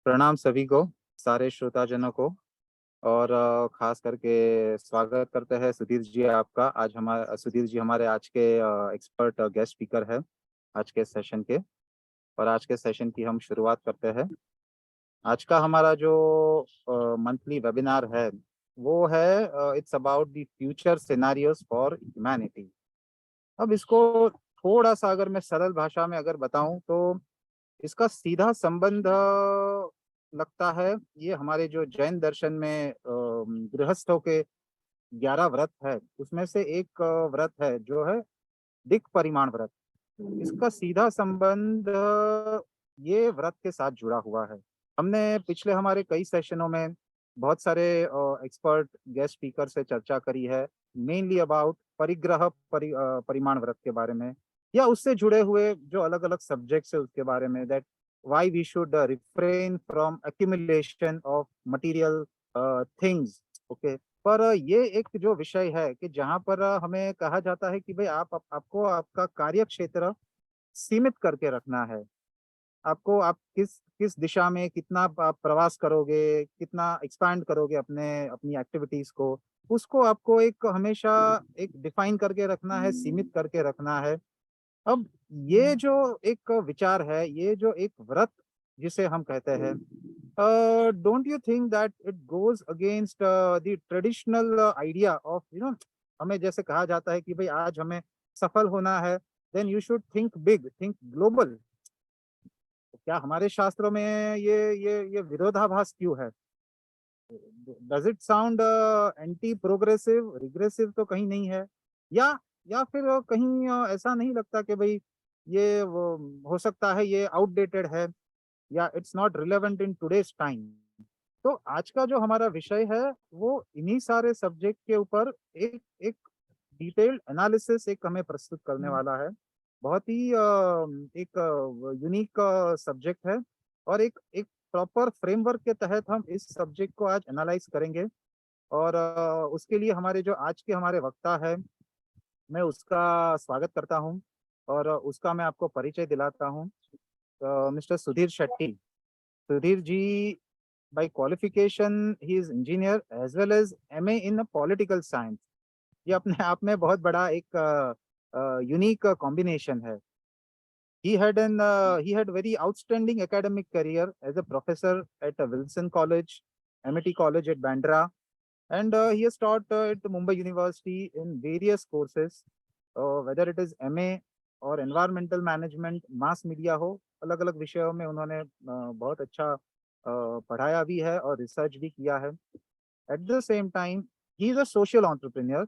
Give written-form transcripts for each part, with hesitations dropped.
प्रणाम सभी को, सारे श्रोताजनों को। और खास करके स्वागत करते हैं सुधीर जी आपका। आज हमारे सुधीर जी हमारे आज के एक्सपर्ट गेस्ट स्पीकर है आज के सेशन के। और आज के सेशन की हम शुरुआत करते हैं। आज का हमारा जो मंथली वेबिनार है वो है it's about the future scenarios for humanity. अब इसको थोड़ा सा अगर मैं सरल भाषा में अगर बताऊं तो इसका सीधा संबंध लगता है ये हमारे जो जैन दर्शन में गृहस्थों के 11 व्रत है उसमें से एक व्रत है जो है दिक् परिमाण व्रत। इसका सीधा संबंध ये व्रत के साथ जुड़ा हुआ है। हमने पिछले हमारे कई सेशनों में बहुत सारे एक्सपर्ट गेस्ट स्पीकर से चर्चा करी है, मेनली अबाउट परिमाण व्रत के बारे में, या उससे जुड़े हुए जो अलग अलग सब्जेक्ट्स है उसके बारे में, that why we should refrain from accumulation of material things। Okay, पर ये एक जो विषय है कि जहाँ पर हमें कहा जाता है कि भाई आपको आपका कार्य क्षेत्र सीमित करके रखना है। आपको आप किस दिशा में कितना आप प्रवास करोगे, कितना एक्सपैंड करोगे अपने अपनी एक्टिविटीज को, उसको आपको एक हमेशा एक डिफाइन करके रखना है, सीमित करके रखना है। अब ये जो एक विचार है, ये जो एक व्रत जिसे हम कहते हैं, don't you think that it goes against the traditional idea of हमें जैसे कहा जाता है कि भाई आज हमें सफल होना है, then you should think big, think global. क्या हमारे शास्त्रों में ये विरोधाभास क्यों है? Does it sound anti progressive, regressive तो कहीं नहीं है? या फिर कहीं ऐसा नहीं लगता कि भाई ये वो हो सकता है ये आउटडेटेड है, या it's not relevant in today's time? तो आज का जो हमारा विषय है वो इन्हीं सारे सब्जेक्ट के ऊपर एक एक डिटेल्ड एनालिसिस एक हमें प्रस्तुत करने वाला है। बहुत ही एक यूनिक सब्जेक्ट है, और एक एक प्रॉपर फ्रेमवर्क के तहत हम इस सब्जेक्ट को आज एनालाइज करेंगे। और उसके लिए हमारे जो आज के हमारे वक्ता है, मैं उसका स्वागत करता हूं और उसका मैं आपको परिचय दिलाता हूं। Mister Sudhir Shetty. Sudhir ji, by qualification he is engineer as well as MA in political science। ये अपने आप में बहुत बड़ा एक यूनिक कॉम्बिनेशन है। He had very outstanding academic career as a professor at Wilson College, MIT College at Bandra, and he has taught at Mumbai University in various courses, whether it is MA और environmental management, mass media हो, अलग अलग विषयों में उन्होंने बहुत अच्छा पढ़ाया भी है और रिसर्च भी किया है। At the same time he is a social entrepreneur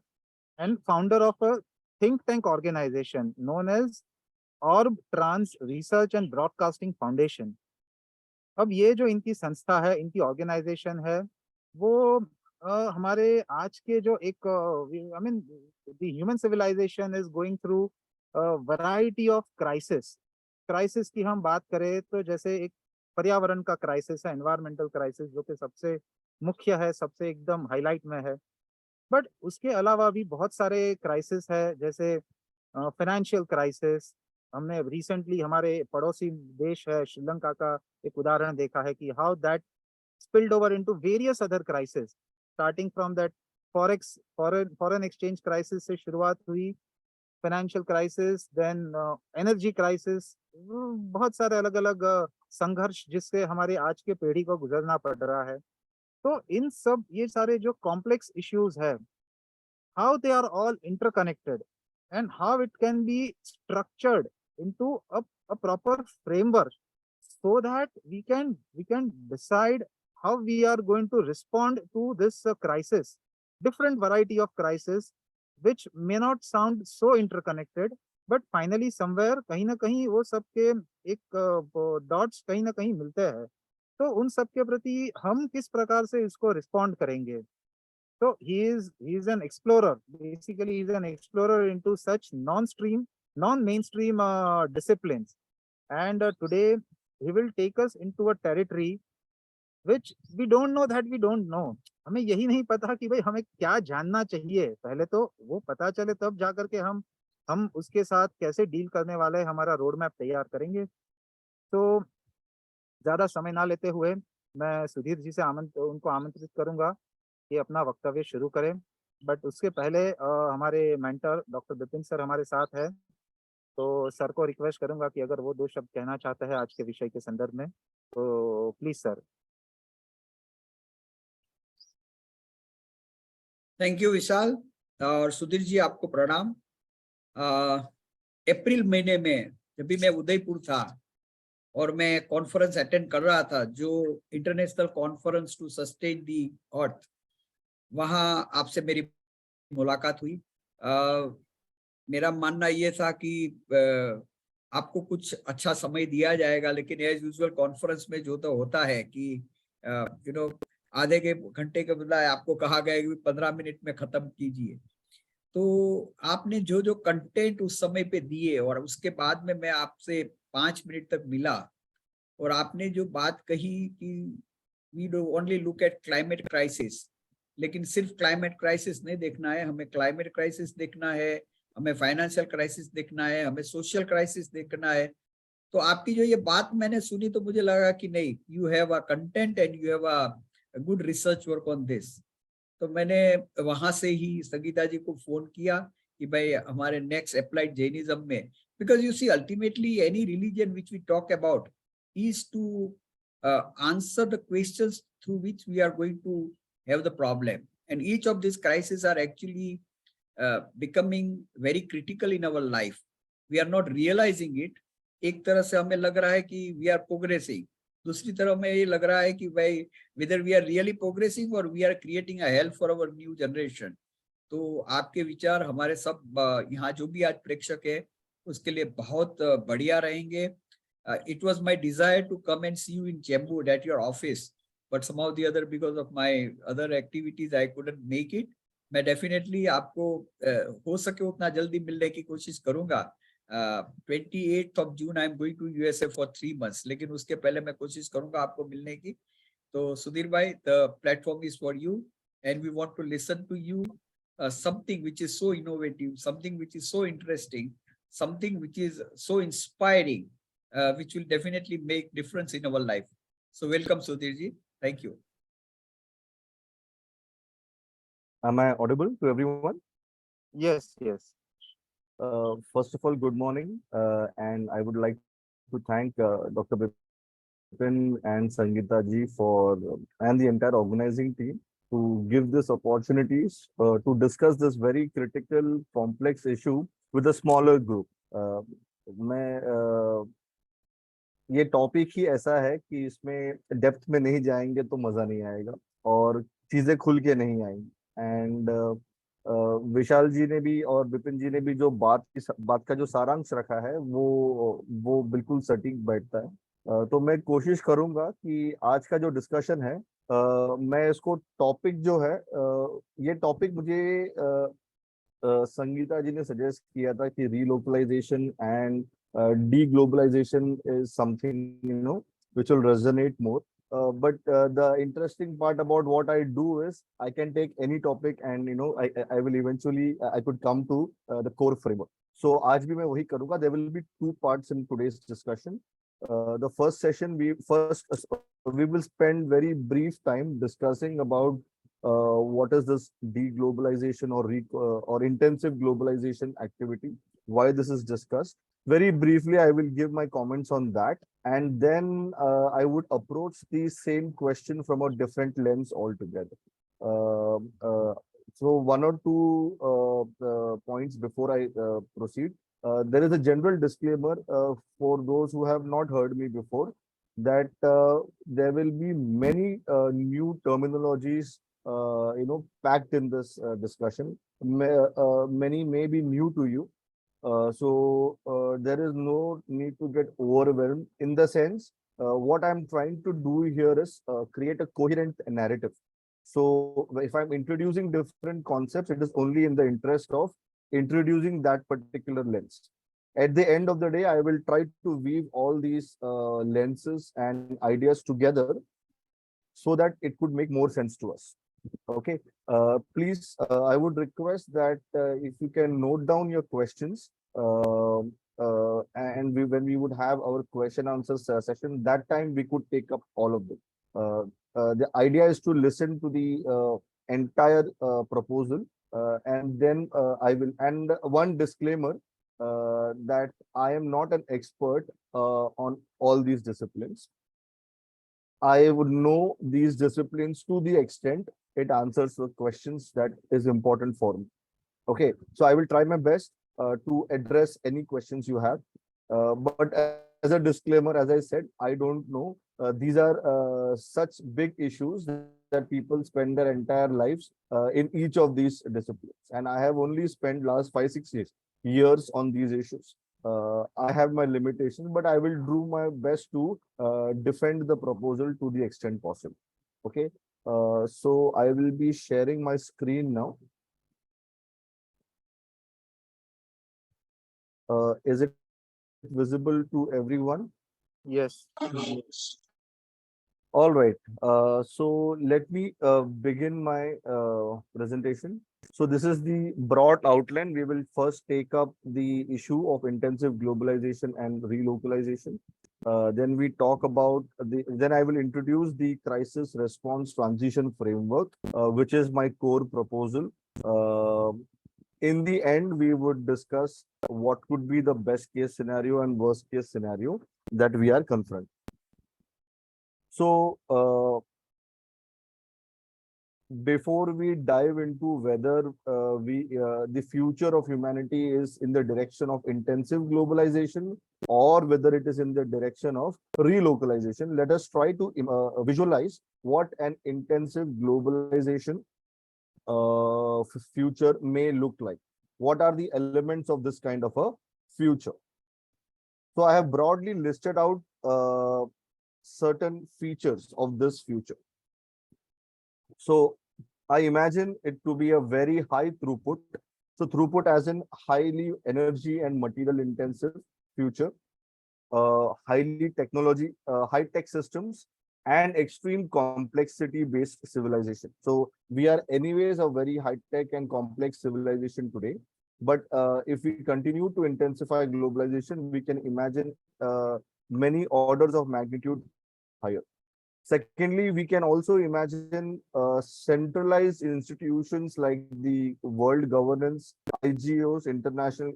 and founder of a think tank organisation known as orb trans research and broadcasting foundation. अब ये जो इनकी संस्था है, इनकी ऑर्गेनाइजेशन है, वो हमारे आज के जो एक I mean the human civilisation is going through variety of crisis. Crisis की हम बात करें तो जैसे एक पर्यावरण का क्राइसिस है, एनवायरमेंटल क्राइसिस, जो कि सबसे मुख्य है, सबसे एकदम हाईलाइट में है। बट उसके अलावा भी बहुत सारे क्राइसिस है, जैसे फाइनेंशियल क्राइसिस। हमने रिसेंटली हमारे पड़ोसी देश है श्रीलंका का एक उदाहरण देखा है कि how that spilled over into various other crises, starting from that foreign exchange crisis से शुरुआत हुई, financial crisis, then energy crisis, बहुत सारे अलग अलग संघर्ष जिससे हमारे आज के पीढ़ी को गुजरना पड़ रहा है। तो इन सब ये सारे जो कॉम्प्लेक्स इश्यूज है, how they are all interconnected and how it can be structured into a proper framework, so that we can decide how we are going to respond to this crisis, different variety of crisis which may not sound so interconnected, but finally somewhere कहीं ना कहीं वो सबके एक dots कहीं ना कहीं मिलते हैं। तो उन सब के प्रति हम किस प्रकार से इसको रिस्पॉन्ड करेंगे? So he is an explorer. Basically, he's an explorer into such non-mainstream disciplines. And today he will take us into a territory which we don't know that we don't know। हमें यही नहीं पता कि भाई हमें क्या जानना चाहिए। पहले तो वो पता चले तब जाकर के हम उसके साथ कैसे डील करने वाले हैं, हमारा रोड मैप तैयार करेंगे। तो ज़्यादा समय ना लेते हुए मैं सुधीर जी से उनको आमंत्रित करूँगा कि अपना वक्तव्य शुरू करें। बट उसके पहले हमारे मेंटर डॉक्टर विपिन सर हमारे साथ हैं, तो सर को रिक्वेस्ट करूँगा कि अगर वो 2 शब्द कहना चाहते हैं आज के विषय के संदर्भ में, तो प्लीज़ सर। थैंक यू विशाल और सुधीर जी, आपको प्रणाम। अप्रैल महीने में जब भी मैं उदयपुर था और मैं कॉन्फ्रेंस अटेंड कर रहा था, जो इंटरनेशनल कॉन्फ्रेंस टू सस्टेन दी अर्थ, वहां आपसे मेरी मुलाकात हुई। मेरा मानना ये था कि आपको कुछ अच्छा समय दिया जाएगा, लेकिन एज यूजुअल कॉन्फ्रेंस में जो तो होता है कि आधे के घंटे के बजाय आपको कहा गया कि 15 मिनट में खत्म कीजिए। तो आपने जो जो कंटेंट उस समय पे दिए और उसके बाद में मैं आपसे 5 मिनट तक मिला, और आपने जो बात कही कि we do only look at climate crisis, लेकिन सिर्फ क्लाइमेट क्राइसिस नहीं देखना है, हमें क्लाइमेट क्राइसिस देखना है, हमें फाइनेंशियल क्राइसिस देखना है, हमें सोशल क्राइसिस देखना है। तो आपकी जो ये बात मैंने सुनी तो मुझे लगा कि नहीं, you have a content and you have a good research work on this. तो मैंने वहां से ही संगीता जी को फोन किया कि भाई हमारे नेक्स्ट अप्लाइड जैनिज्म में, because you see ultimately any religion which we talk about is to answer the questions through which we are going to have the problem, and each of these crises are actually becoming very critical in our life. We are not realizing it. एक तरह से हमें लग रहा है कि we are progressing, दूसरी तरफ में ये लग रहा है कि भाई whether we are really progressing or we are creating a hell for our new generation. तो आपके विचार हमारे सब यहाँ जो भी आज प्रेक्षक है उसके लिए बहुत बढ़िया रहेंगे। It was my desire to come and see you in Chembur at your office, but somehow the other, because of my other activities, I couldn't make it. मैं definitely आपको हो सके उतना जल्दी मिलने की कोशिश करूंगा। 28th of June I am going to USA for 3 months, लेकिन उसके पहले मैं कोशिश करूंगा आपको मिलने की। तो सुधीर भाई, the platform is for you and we want to listen to you, something which is so innovative, something which is so interesting, something which is so inspiring, which will definitely make difference in our life. So welcome Sudhir ji. Thank you. Am I audible to everyone? Yes, yes. First of all, good morning, and I would like to thank Dr. Bipin and Sangeeta ji for and the entire organizing team to give this opportunities to discuss this very critical, complex issue with a smaller group. मैं ये topic ही ऐसा है कि इसमें depth में नहीं जाएंगे तो मजा नहीं आएगा और चीजें खुल के नहीं आएंगी। एंड विशाल जी ने भी और विपिन जी ने भी जो बात का जो सारांश रखा है वो बिल्कुल सटीक बैठता है। तो मैं कोशिश करूंगा कि आज का जो डिस्कशन है, मैं इसको टॉपिक जो है, ये टॉपिक मुझे संगीता जी ने सजेस्ट किया था कि रीलोकलाइजेशन and deglobalization is something which will resonate more. But the interesting part about what I do is I can take any topic and I will eventually I could come to the core framework. So आज भी मैं वही करूँगा. There will be 2 parts in today's discussion. The first session we will spend very brief time discussing about what is this deglobalization or intensive globalization activity, why this is discussed. Very briefly, I will give my comments on that, and then I would approach the same question from a different lens altogether. So one or two points before I proceed. There is a general disclaimer for those who have not heard me before that there will be many new terminologies packed in this discussion. Many may be new to you. So there is no need to get overwhelmed. In the sense, what I'm trying to do here is create a coherent narrative. So if I'm introducing different concepts, it is only in the interest of introducing that particular lens. At the end of the day, I will try to weave all these lenses and ideas together so that it could make more sense to us. Okay. Please, I would request that if you can note down your questions, and when we would have our question answers session, that time we could take up all of them. The idea is to listen to the entire proposal, and then I will. And one disclaimer, that I am not an expert on all these disciplines. I would know these disciplines to the extent it answers the questions that is important for me. Okay, so I will try my best to address any questions you have. But as a disclaimer, as I said, I don't know. These are such big issues that people spend their entire lives in each of these disciplines. And I have only spent last 5, 6 years on these issues. I have my limitations, but I will do my best to defend the proposal to the extent possible. Okay, so I will be sharing my screen now. Is it visible to everyone? Yes. All right. So let me begin my presentation. So this is the broad outline. We will first take up the issue of intensive globalization and relocalization. Then we talk about then I will introduce the crisis response transition framework, which is my core proposal. In the end, we would discuss what could be the best case scenario and worst case scenario that we are confronting. So, before we dive into whether the future of humanity is in the direction of intensive globalization or whether it is in the direction of relocalization, let us try to visualize what an intensive globalization future may look like. What are the elements of this kind of a future? So I have broadly listed out certain features of this future. So I imagine it to be a very high throughput. So throughput as in highly energy and material intensive future, highly technology, high tech systems, and extreme complexity based civilization. So we are anyways a very high tech and complex civilization today. But if we continue to intensify globalization, we can imagine many orders of magnitude higher. Secondly, we can also imagine centralized institutions like the world governance, IGOs, international,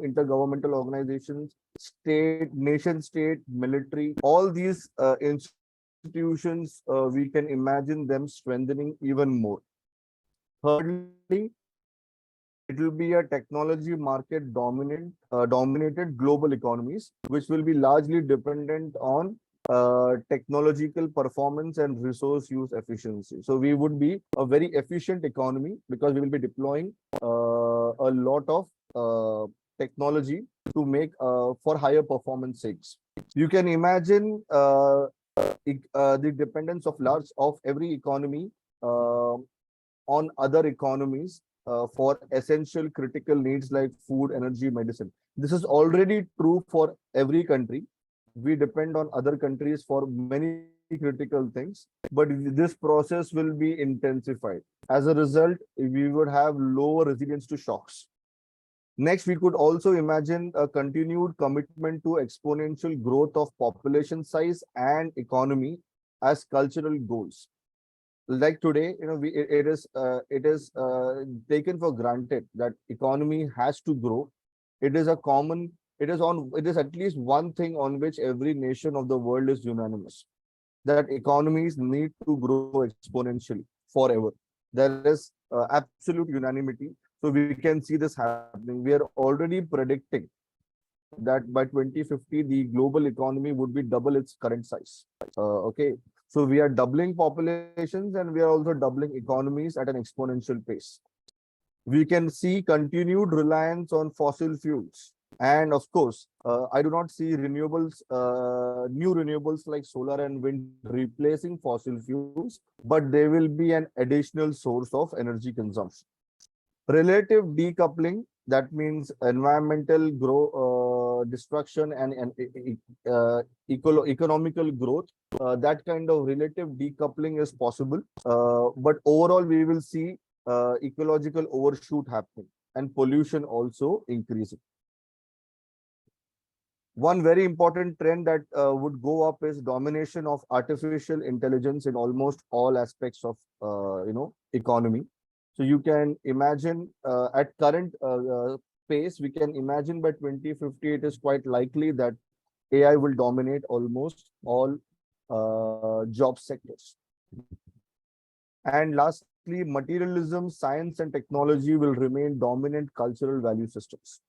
intergovernmental organizations, state, nation state, military, all these institutions, we can imagine them strengthening even more. Thirdly, it will be a technology market dominated global economies, which will be largely dependent on technological performance and resource use efficiency. So we would be a very efficient economy because we will be deploying a lot of technology to make for higher performance sakes. You can imagine the dependence of every economy on other economies for essential critical needs like food, energy, medicine. This is already true for every country. We depend on other countries for many critical things, but this process will be intensified. As a result, we would have lower resilience to shocks. Next, we could also imagine a continued commitment to exponential growth of population size and economy as cultural goals. Like today, it is taken for granted that economy has to grow. It is it is at least one thing on which every nation of the world is unanimous, that economies need to grow exponentially forever. There is absolute unanimity. So we can see this happening. We are already predicting that by 2050, the global economy would be double its current size. Okay. So we are doubling populations and we are also doubling economies at an exponential pace. We can see continued reliance on fossil fuels. And of course, I do not see renewables, new renewables like solar and wind replacing fossil fuels, but they will be an additional source of energy consumption. Relative decoupling, that means environmental destruction and economical growth. That kind of relative decoupling is possible, but overall we will see ecological overshoot happening and pollution also increasing. One very important trend that would go up is domination of artificial intelligence in almost all aspects of economy. So you can imagine at current pace, we can imagine by 2050 it is quite likely that AI will dominate almost all job sectors. And lastly, materialism, science, and technology will remain dominant cultural value systems.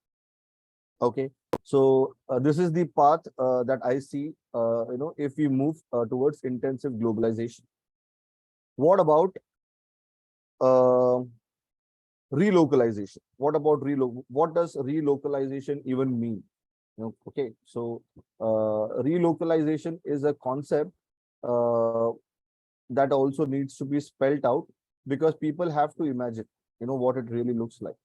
Okay, so this is the path that I see. If we move towards intensive globalization. What about uh, relocalization? What about What does relocalization even mean? Okay, so relocalization is a concept uh, that also needs to be spelled out, because people have to imagine, what it really looks like.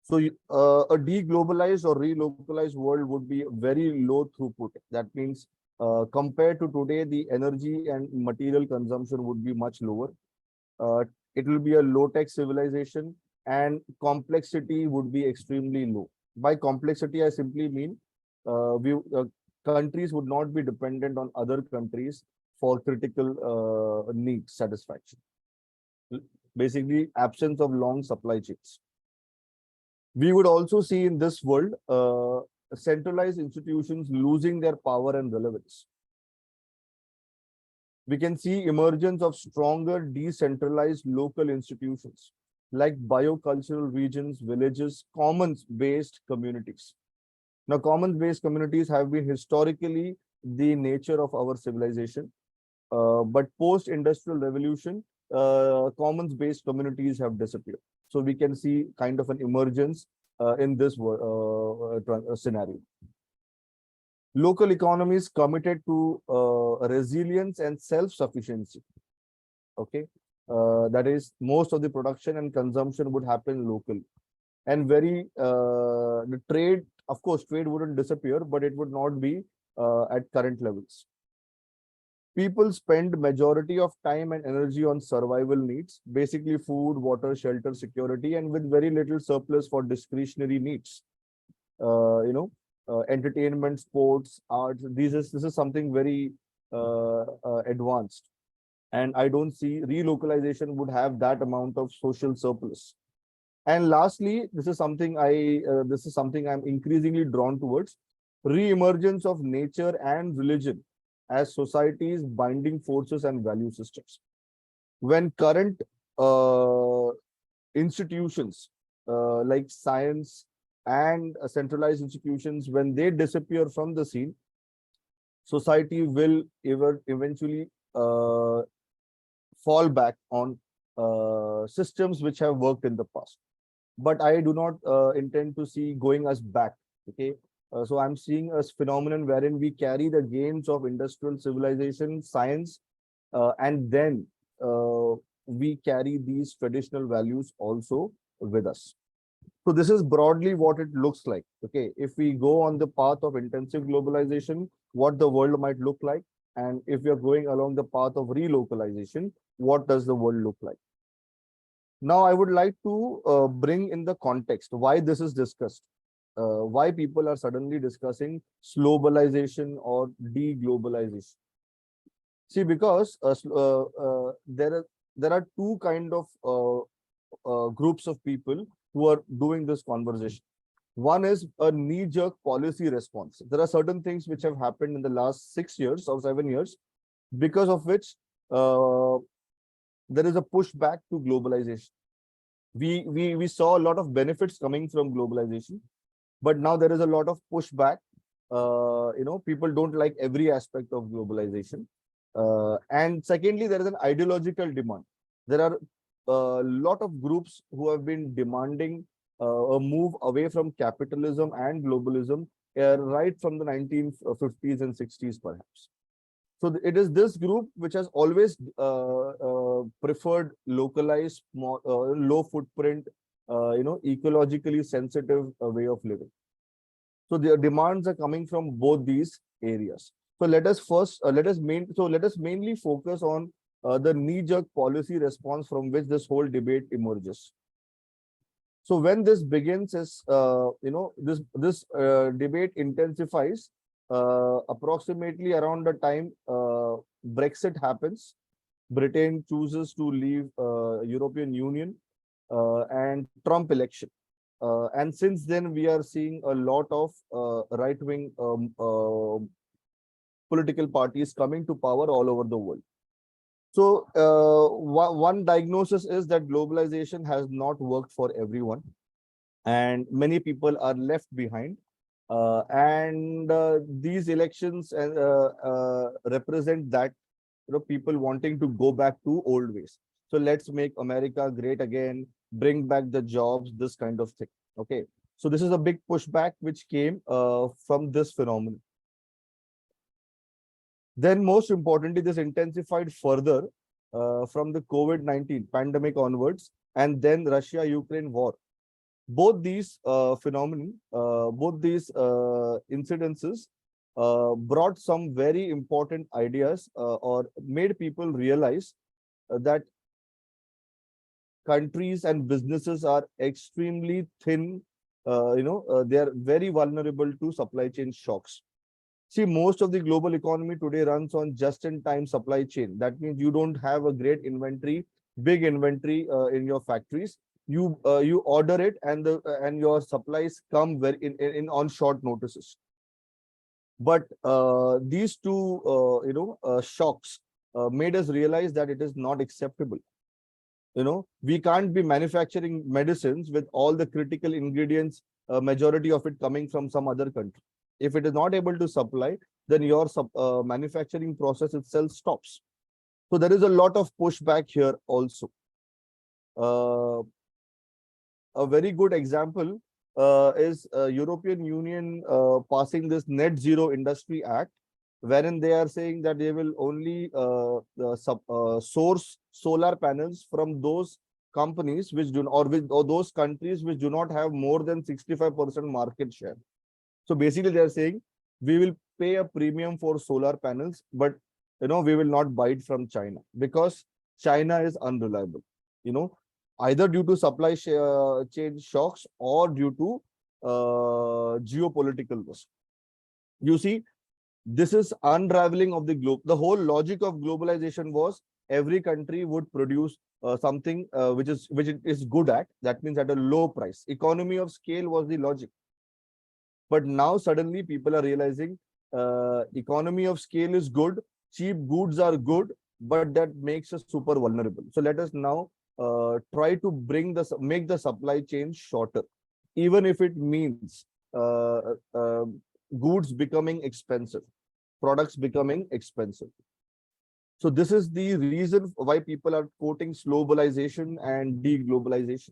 So a deglobalized or relocalized world would be very low throughput. That means compared to today, the energy and material consumption would be much lower. Uh, it will be a low-tech civilization, and complexity would be extremely low. By complexity, I simply mean countries would not be dependent on other countries for critical needs satisfaction. Basically, absence of long supply chains. We would also see in this world centralized institutions losing their power and relevance. We can see emergence of stronger decentralized local institutions like biocultural regions, villages, commons-based communities. Now, commons-based communities have been historically the nature of our civilization, but post-industrial revolution, commons-based communities have disappeared. So we can see kind of an emergence in this scenario. Local economies committed to resilience and self-sufficiency. Okay, that is, most of the production and consumption would happen locally, and the trade, of course, trade wouldn't disappear, but it would not be at current levels. People spend majority of time and energy on survival needs, basically food, water, shelter, security, and with very little surplus for discretionary needs. Entertainment, sports, arts. This is something very advanced, and I don't see relocalization would have that amount of social surplus. And lastly, this is something I'm increasingly drawn towards: re-emergence of nature and religion as society's binding forces and value systems. When current uh, institutions like science and centralized institutions, when they disappear from the scene, society will eventually fall back on systems which have worked in the past. But I do not intend to see going us back. Okay, so I'm seeing a phenomenon wherein we carry the gains of industrial civilization, science, and then we carry these traditional values also with us. So this is broadly what it looks like. Okay, if we go on the path of intensive globalization, what the world might look like, and if we are going along the path of relocalization, what does the world look like? Now, I would like to bring in the context why this is discussed, why people are suddenly discussing globalization or deglobalization. See, because there are two kind of groups of people who are doing this conversation. One is a knee-jerk policy response. There are certain things which have happened in the last 6 years or 7 years, because of which there is a pushback to globalization. We saw a lot of benefits coming from globalization, but now there is a lot of pushback. People don't like every aspect of globalization. And secondly, there is an ideological demand. There are a lot of groups who have been demanding a move away from capitalism and globalism right from the 1950s and 60s, perhaps. So it is this group which has always preferred localized, low footprint, ecologically sensitive way of living. So the demands are coming from both these areas. So let us mainly focus on the knee-jerk policy response from which this whole debate emerges. So when this begins, is this debate intensifies approximately around the time Brexit happens. Britain chooses to leave European Union, and Trump election. And since then, we are seeing a lot of right-wing political parties coming to power all over the world. So one diagnosis is that globalization has not worked for everyone, and many people are left behind. And these elections represent that, people wanting to go back to old ways. So let's make America great again, bring back the jobs, this kind of thing. Okay. So this is a big pushback which came from this phenomenon. Then most importantly, this intensified further from the COVID-19 pandemic onwards, and then Russia-Ukraine war. Both these phenomenon, both these incidences brought some very important ideas or made people realize that countries and businesses are extremely thin. They are very vulnerable to supply chain shocks. See, most of the global economy today runs on just-in-time supply chain. That means you don't have a great inventory, big inventory in your factories. You order it, and your supplies come in on short notices. But these two shocks made us realize that it is not acceptable. We can't be manufacturing medicines with all the critical ingredients, majority of it coming from some other country. If it is not able to supply, then your manufacturing process itself stops. So there is a lot of pushback here also. A very good example is European Union passing this Net Zero Industry Act, wherein they are saying that they will only source solar panels from those companies which do, or those countries which do not have more than 65% market share. So basically, they are saying we will pay a premium for solar panels, but we will not buy it from China because China is unreliable. Either due to supply chain shocks or due to geopolitical risk. You see, this is unraveling of the globe. The whole logic of globalization was every country would produce something which it is good at. That means at a low price. Economy of scale was the logic. But now suddenly people are realizing economy of scale is good, cheap goods are good, but that makes us super vulnerable. So let us now try to make the supply chain shorter, even if it means goods becoming expensive, products becoming expensive. So this is the reason why people are quoting globalization and deglobalization.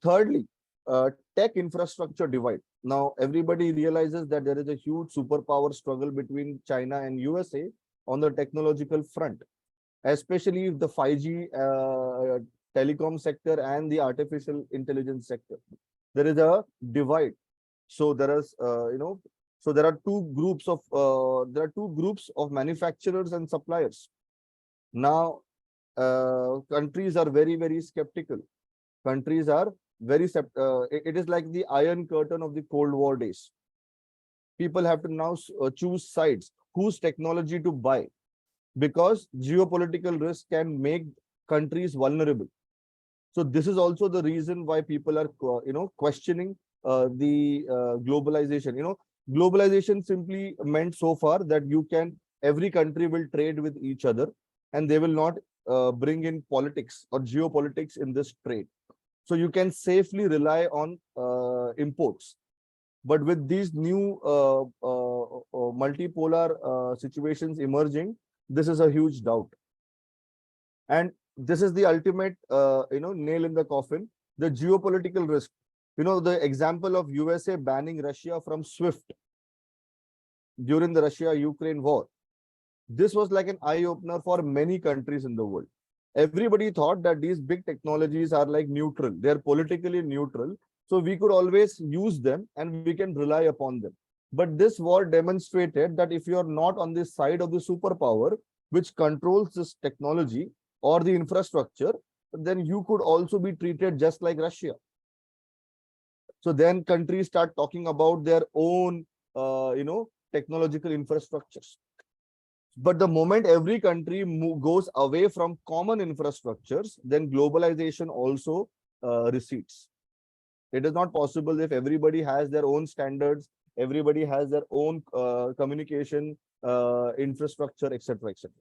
Thirdly, tech infrastructure divide. Now, everybody realizes that there is a huge superpower struggle between China and USA on the technological front, especially the 5G telecom sector and the artificial intelligence sector. There is a divide. So there is, so there are two groups of manufacturers and suppliers. Now, countries are very, very skeptical. Countries are very, it is like the Iron Curtain of the Cold War days. People have to now choose sides, whose technology to buy, because geopolitical risk can make countries vulnerable. So this is also the reason why people are, questioning the globalization. Globalization simply meant so far that every country will trade with each other, and they will not bring in politics or geopolitics in this trade. So you can safely rely on imports. But with these new multipolar situations emerging, this is a huge doubt. And this is the ultimate, nail in the coffin, the geopolitical risk. The example of USA banning Russia from SWIFT during the Russia-Ukraine war. This was like an eye-opener for many countries in the world. Everybody thought that these big technologies are like neutral. They're politically neutral. So we could always use them and we can rely upon them. But this war demonstrated that if you're not on the side of the superpower, which controls this technology or the infrastructure, then you could also be treated just like Russia. So then countries start talking about their own, technological infrastructures. But the moment every country goes away from common infrastructures, then globalization also recedes. It is not possible if everybody has their own standards, everybody has their own communication infrastructure, etc., etc.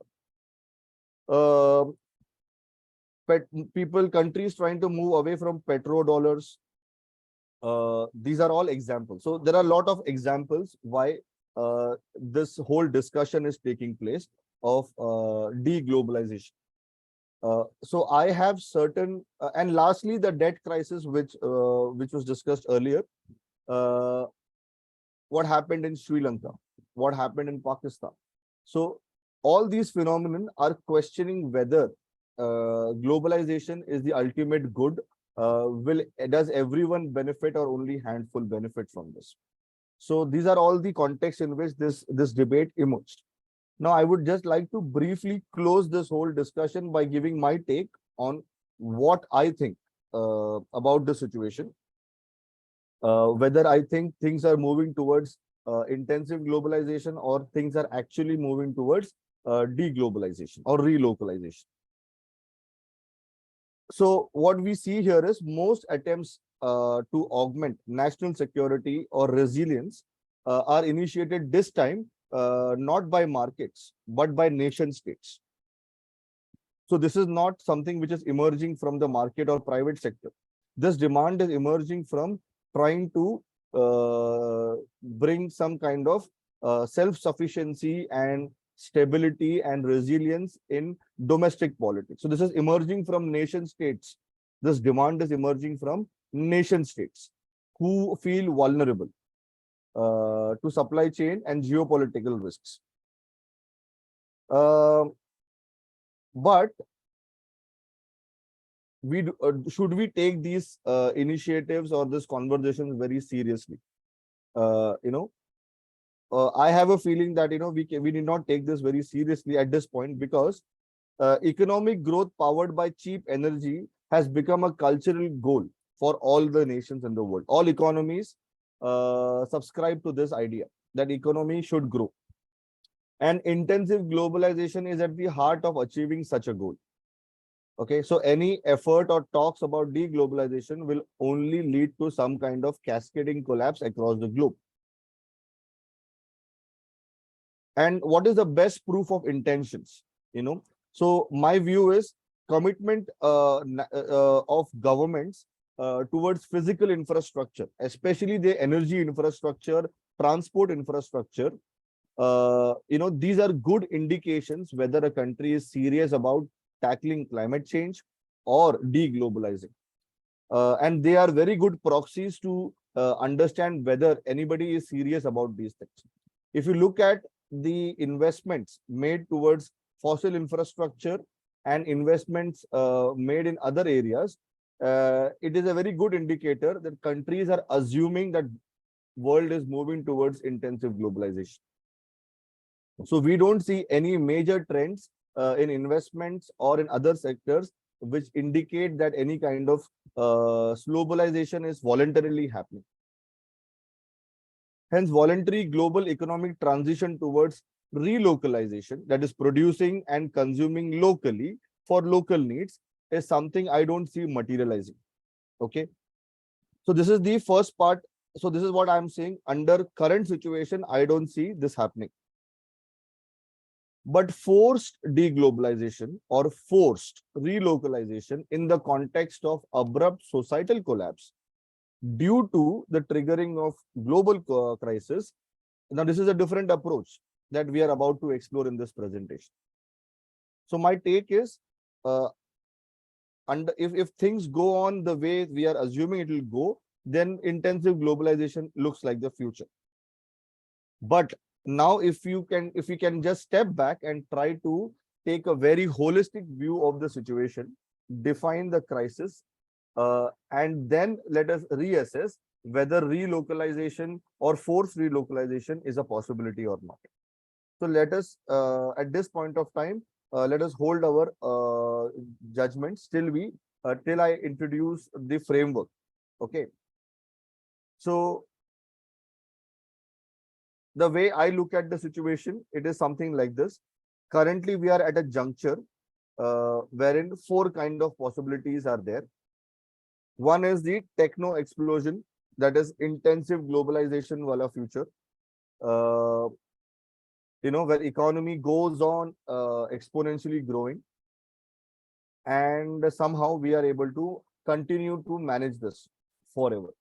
Uh, countries trying to move away from petrodollars. These are all examples. So there are a lot of examples why this whole discussion is taking place of deglobalization. So I have certain, and lastly, the debt crisis, which was discussed earlier. Uh, what happened in Sri Lanka? What happened in Pakistan? So all these phenomena are questioning whether globalization is the ultimate good. Does everyone benefit or only handful benefit from this? So these are all the contexts in which this debate emerged. Now, I would just like to briefly close this whole discussion by giving my take on what I think about the situation. Whether I think things are moving towards intensive globalization or things are actually moving towards deglobalization or relocalization. So what we see here is most attempts to augment national security or resilience are initiated this time not by markets, but by nation states. So this is not something which is emerging from the market or private sector. This demand is emerging from trying to bring some kind of self-sufficiency and stability and resilience in domestic politics. So this is emerging from nation states. This demand is emerging from nation states who feel vulnerable to supply chain and geopolitical risks. But should we take these initiatives or this conversations very seriously? I have a feeling that we need not take this very seriously at this point, because economic growth powered by cheap energy has become a cultural goal for all the nations in the world. All economies subscribe to this idea that economy should grow. And intensive globalization is at the heart of achieving such a goal. Okay, so any effort or talks about deglobalization will only lead to some kind of cascading collapse across the globe. And what is the best proof of intentions? So my view is commitment of governments towards physical infrastructure, especially the energy infrastructure, transport infrastructure. These are good indications whether a country is serious about tackling climate change or deglobalizing. And they are very good proxies to understand whether anybody is serious about these things. If you look at the investments made towards fossil infrastructure and investments made in other areas, it is a very good indicator that countries are assuming that world is moving towards intensive globalization. So we don't see any major trends in investments or in other sectors which indicate that any kind of globalization is voluntarily happening. Hence, voluntary global economic transition towards relocalization, that is producing and consuming locally for local needs, is something I don't see materializing. Okay. So this is the first part. So this is what I'm saying. Under current situation, I don't see this happening. But forced deglobalization or forced relocalization in the context of abrupt societal collapse due to the triggering of global crisis. Now, this is a different approach that we are about to explore in this presentation. So my take is, if things go on the way we are assuming it will go, then intensive globalization looks like the future. But now, if we can just step back and try to take a very holistic view of the situation, define the crisis, and then let us reassess whether relocalization or forced relocalization is a possibility or not. So let us, at this point of time, let us hold our judgments till we till I introduce the framework. Okay. So the way I look at the situation, it is something like this. Currently, we are at a juncture wherein four kind of possibilities are there. One is the techno explosion, that is intensive globalization wala future. Uh, where economy goes on exponentially growing, and somehow we are able to continue to manage this forever.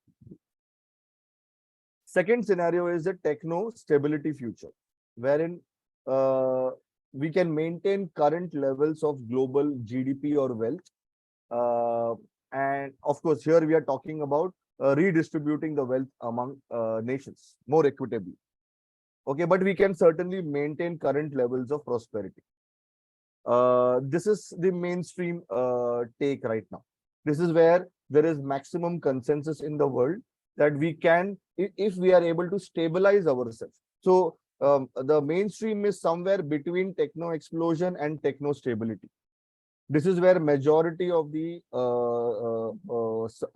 Second scenario is the techno stability future, wherein uh, we can maintain current levels of global GDP or wealth. And of course, here we are talking about redistributing the wealth among nations more equitably. Okay, but we can certainly maintain current levels of prosperity. This is the mainstream take right now. This is where there is maximum consensus in the world that we can, if we are able to stabilize ourselves. So the mainstream is somewhere between techno explosion and techno stability. This is where majority of the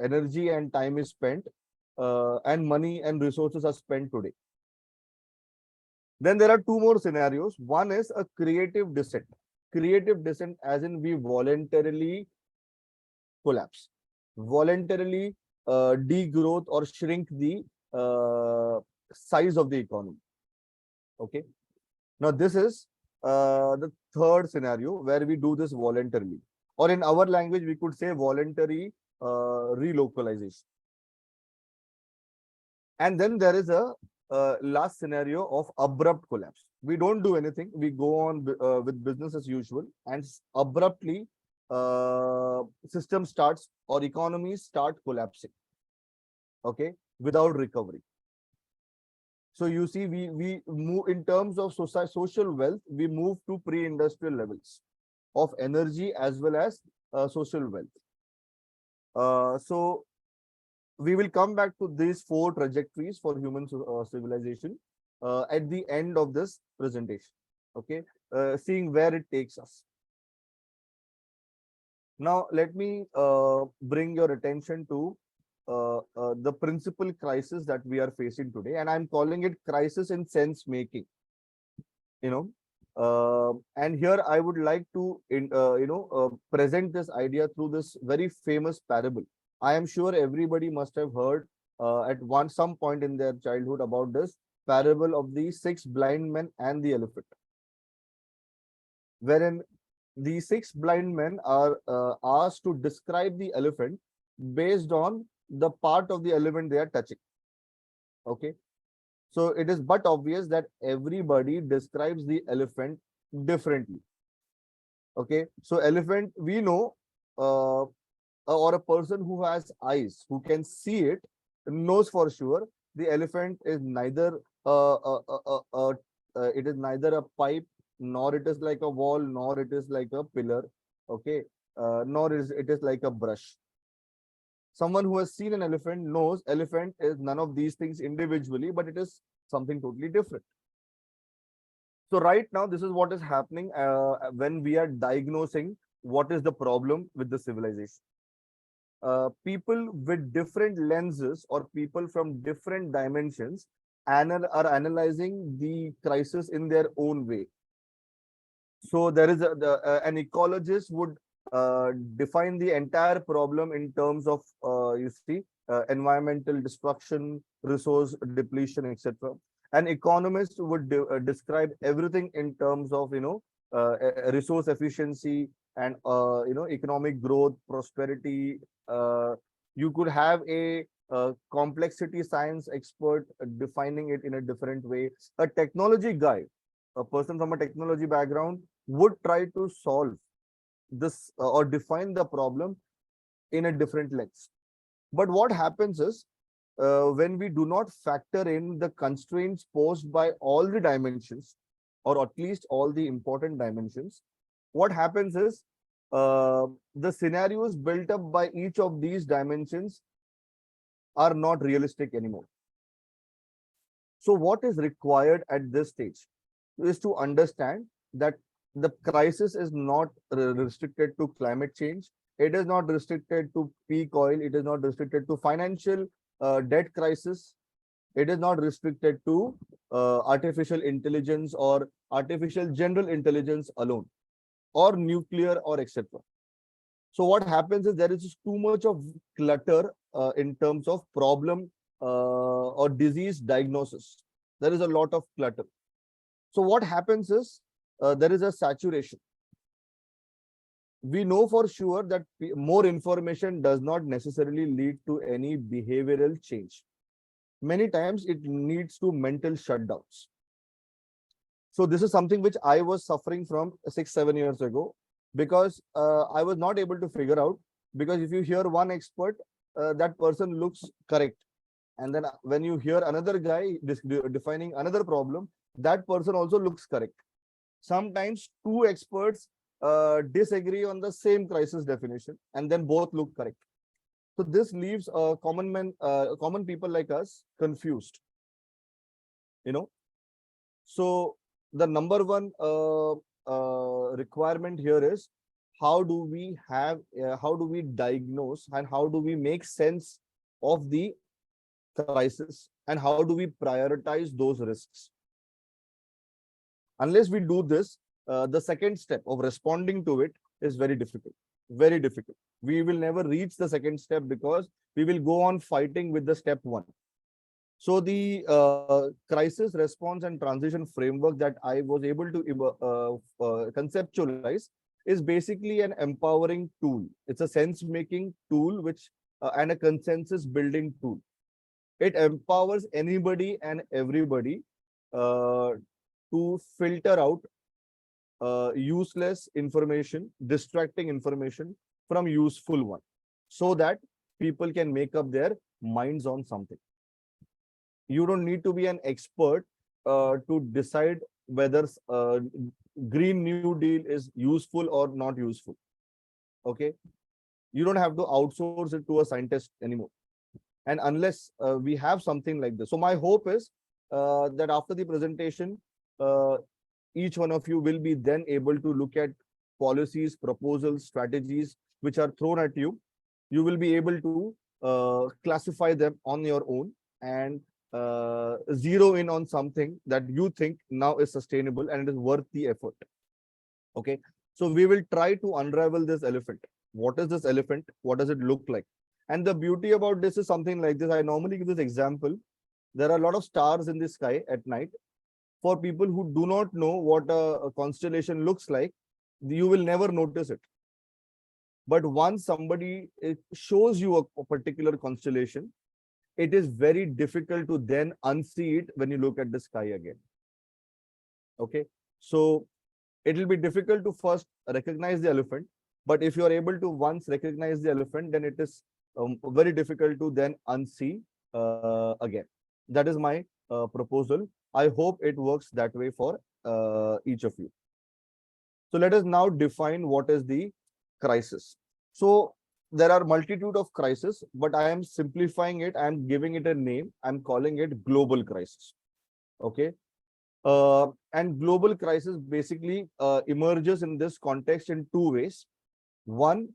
energy and time is spent, and money and resources are spent today. Then there are two more scenarios. One is a creative descent. Creative descent as in we voluntarily collapse, voluntarily degrowth or shrink the size of the economy. Okay. Now this is the third scenario where we do this voluntarily, or in our language we could say voluntary relocalization. And then there is a last scenario of abrupt collapse. We don't do anything. We go on with business as usual, and abruptly system starts or economies start collapsing. Okay, without recovery. So you see, we move in terms of social wealth. We move to pre-industrial levels of energy as well as social wealth. So we will come back to these four trajectories for human civilization at the end of this presentation. Okay, seeing where it takes us. Now, let me bring your attention to the principal crisis that we are facing today, and I'm calling it crisis in sense making. And here I would like to present this idea through this very famous parable. I am sure everybody must have heard at some point in their childhood about this parable of the six blind men and the elephant, wherein the six blind men are asked to describe the elephant based on the part of the elephant they are touching. Okay. So it is but obvious that everybody describes the elephant differently. Okay. So elephant, we know, or a person who has eyes, who can see it, knows for sure the elephant is neither it is neither a pipe, nor it is like a wall, nor it is like a pillar. Okay. Nor is it is like a brush. Someone who has seen an elephant knows elephant is none of these things individually, but it is something totally different. So right now, this is what is happening when we are diagnosing what is the problem with the civilization. People with different lenses or people from different dimensions are analyzing the crisis in their own way. So there is an ecologist would define the entire problem in terms of environmental destruction, resource depletion, etc. An economist would describe everything in terms of resource efficiency and economic growth, prosperity. You could have a complexity science expert defining it in a different way. A technology guy, a person from a technology background, would try to solve this or define the problem in a different lens. But what happens is when we do not factor in the constraints posed by all the dimensions, or at least all the important dimensions, what happens is the scenarios built up by each of these dimensions are not realistic anymore. So what is required at this stage is to understand that the crisis is not restricted to climate change. It is not restricted to peak oil. It is not restricted to financial debt crisis. It is not restricted to artificial intelligence or artificial general intelligence alone, or nuclear or etc. So what happens is there is just too much of clutter in terms of problem or disease diagnosis. There is a lot of clutter. So what happens is there is a saturation. We know for sure that more information does not necessarily lead to any behavioral change. Many times it leads to mental shutdowns. So this is something which I was suffering from 6-7 years ago, because I was not able to figure out, because if you hear one expert, that person looks correct. And then when you hear another guy defining another problem, that person also looks correct. Sometimes two experts disagree on the same crisis definition, and then both look correct. So this leaves common people like us confused. So the number one requirement here is, how do we diagnose and how do we make sense of the crisis, and how do we prioritize those risks? Unless we do this, the second step of responding to it is very difficult. Very difficult. We will never reach the second step because we will go on fighting with the step one. So the crisis response and transition framework that I was able to conceptualize is basically an empowering tool. It's a sense-making tool, which and a consensus-building tool. It empowers anybody and everybody to filter out useless information, distracting information from useful one, so that people can make up their minds on something. You don't need to be an expert to decide whether Green New Deal is useful or not useful. Okay, you don't have to outsource it to a scientist anymore. And unless we have something like this, so my hope is that after the presentation, each one of you will be then able to look at policies, proposals, strategies which are thrown at you. You will be able to classify them on your own and zero in on something that you think now is sustainable and it is worth the effort. Okay, so we will try to unravel this elephant. What is this elephant? What does it look like? And the beauty about this is something like this. I normally give this example. There are a lot of stars in the sky at night. For people who do not know what a constellation looks like, you will never notice it. But once somebody shows you a particular constellation, it is very difficult to then unsee it when you look at the sky again. Okay, so it will be difficult to first recognize the elephant, but if you are able to once recognize the elephant, then it is very difficult to then unsee again. That is my proposal. I hope it works that way for each of you. So let us now define what is the crisis. So there are multitude of crises, but I am simplifying it. I am giving it a name. I'm calling it global crisis. Okay. And global crisis basically emerges in this context in two ways. One,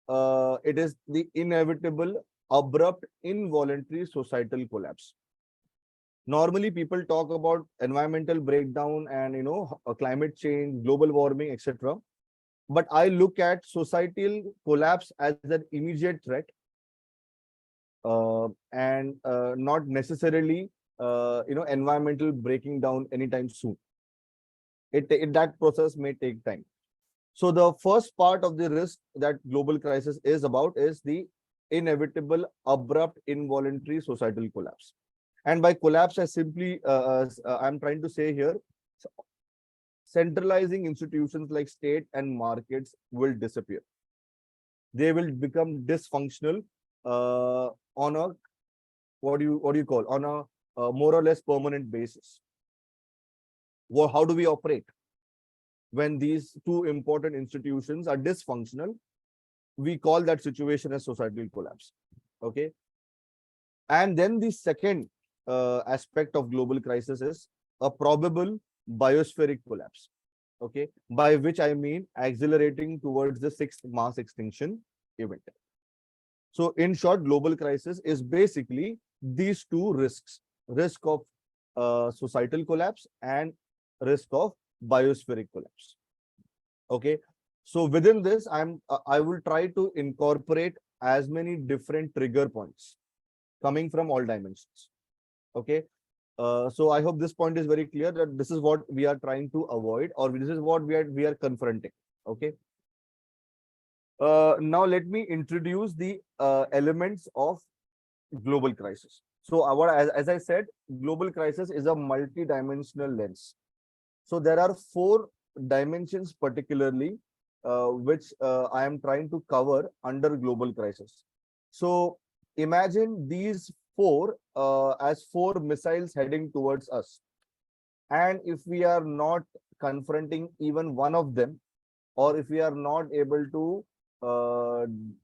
it is the inevitable, abrupt, involuntary societal collapse. Normally, people talk about environmental breakdown and climate change, global warming, etc. But I look at societal collapse as an immediate threat, and not necessarily environmental breaking down anytime soon. That process may take time. So the first part of the risk that global crisis is about is the inevitable, abrupt, involuntary societal collapse. And by collapse, I'm trying to say here, centralizing institutions like state and markets will disappear. They will become dysfunctional on a what do you call, on a more or less permanent basis. How do we operate when these two important institutions are dysfunctional? We call that situation as societal collapse. Okay, and then the second aspect of global crisis is a probable biospheric collapse. Okay, by which I mean accelerating towards the sixth mass extinction event. So in short, global crisis is basically these two risks: risk of societal collapse and risk of biospheric collapse. Okay, so within this, I will try to incorporate as many different trigger points coming from all dimensions. Okay, so I hope this point is very clear that this is what we are trying to avoid, or this is what we are confronting. Okay. Now let me introduce the elements of global crisis. So as I said, global crisis is a multi-dimensional lens. So there are four dimensions particularly which I am trying to cover under global crisis. So imagine these four as four missiles heading towards us. And if we are not confronting even one of them, or if we are not able to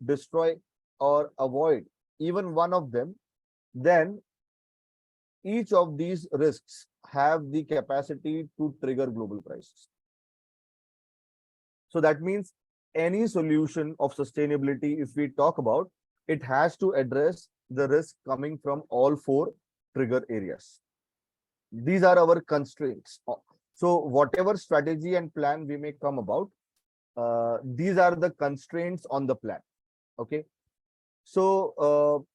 destroy or avoid even one of them, then each of these risks have the capacity to trigger global crisis. So that means any solution of sustainability, if we talk about, it has to address the risk coming from all four trigger areas. These are our constraints. So whatever strategy and plan we may come about, these are the constraints on the plan. Okay. So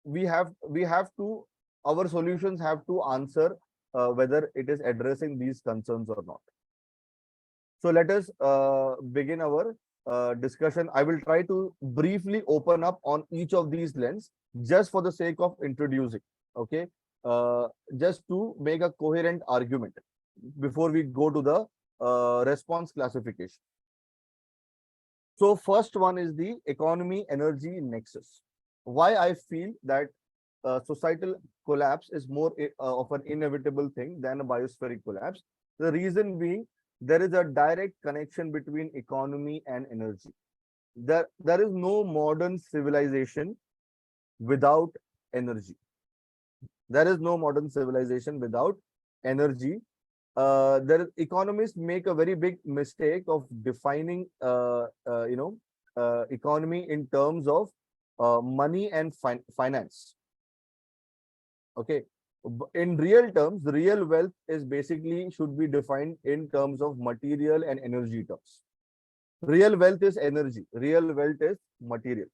we have to, our solutions have to answer whether it is addressing these concerns or not. So let us begin our discussion. I will try to briefly open up on each of these lens just for the sake of introducing. Okay, just to make a coherent argument before we go to the response classification. So first one is the economy energy nexus. Why I feel that societal collapse is more of an inevitable thing than a biospheric collapse. The reason being, there is a direct connection between economy and energy. There is no modern civilization without energy. There is no modern civilization without energy. Economists make a very big mistake of defining, economy in terms of money and finance. Okay, in real terms, the real wealth is basically should be defined in terms of material and energy terms. Real wealth is energy. Real wealth is material.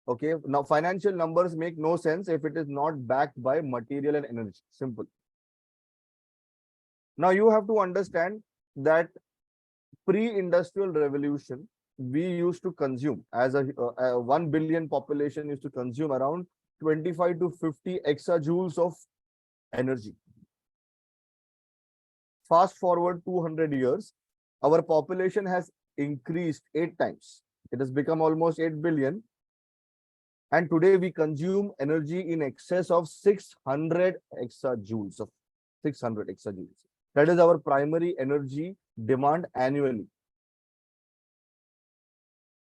Okay, now financial numbers make no sense if it is not backed by material and energy. Simple. Now you have to understand that pre-industrial revolution, we used to consume as a 1 billion population used to consume around 25 to 50 exajoules of energy. Fast forward 200 years, our population has increased 8 times. It has become almost 8 billion. And today we consume energy in excess of 600 exajoules of 600 exajoules. That is our primary energy demand annually.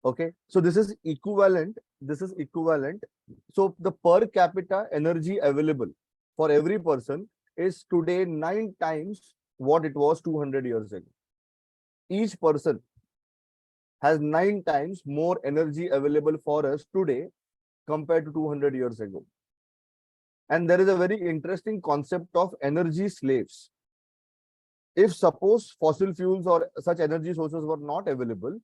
Okay, so this is equivalent. This is equivalent. So the per capita energy available for every person is today 9 times what it was 200 years ago. Each person has 9 times more energy available for us today compared to 200 years ago. And there is a very interesting concept of energy slaves. If suppose fossil fuels or such energy sources were not available,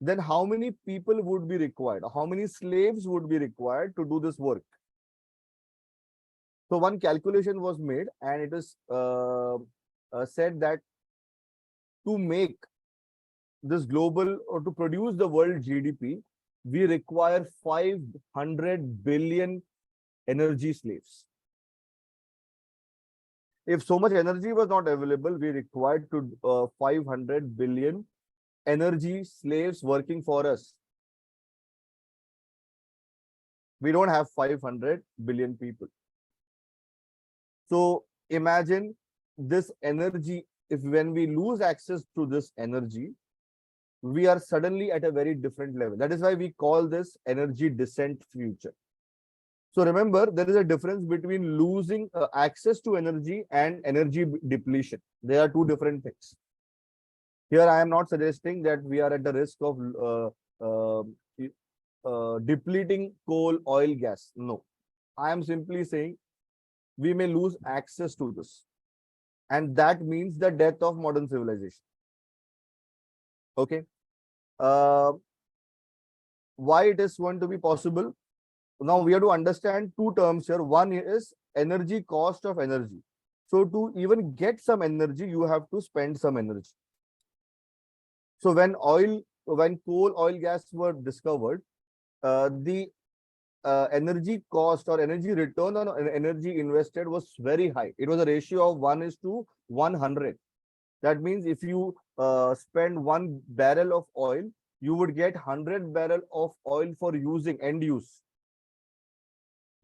then how many people would be required? How many slaves would be required to do this work? So one calculation was made, and it is said that to make this global or to produce the world GDP, we require 500 billion energy slaves. If so much energy was not available, we required to 500 billion energy slaves working for us. We don't have 500 billion people. So imagine this energy, if when we lose access to this energy, we are suddenly at a very different level. That is why we call this energy descent future. So remember, there is a difference between losing access to energy and energy depletion. They are two different things. Here, I am not suggesting that we are at the risk of uh, depleting coal, oil, gas. No, I am simply saying we may lose access to this. And that means the death of modern civilization. Okay. Uh, why it is going to be possible? Now we have to understand two terms here. One is energy cost of energy. So to even get some energy, you have to spend some energy. So when coal, oil, gas were discovered, the energy cost or energy return on energy invested was very high. It was a ratio of 1:100. That means if you spend 1 barrel of oil, you would get 100 barrel of oil for using end use.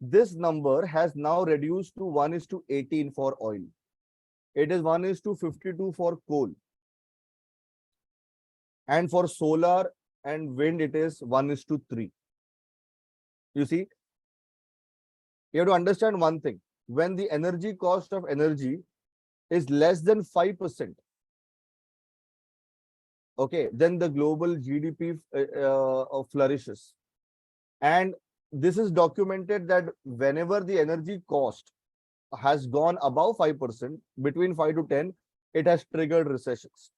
This number has now reduced to 1:18 for oil. It is 1:52 for coal. And for solar and wind, it is 1:3. You see, you have to understand one thing. When the energy cost of energy is less than 5%, okay, then the global GDP flourishes. And this is documented that whenever the energy cost has gone above 5%, between 5 to 10, it has triggered recessions.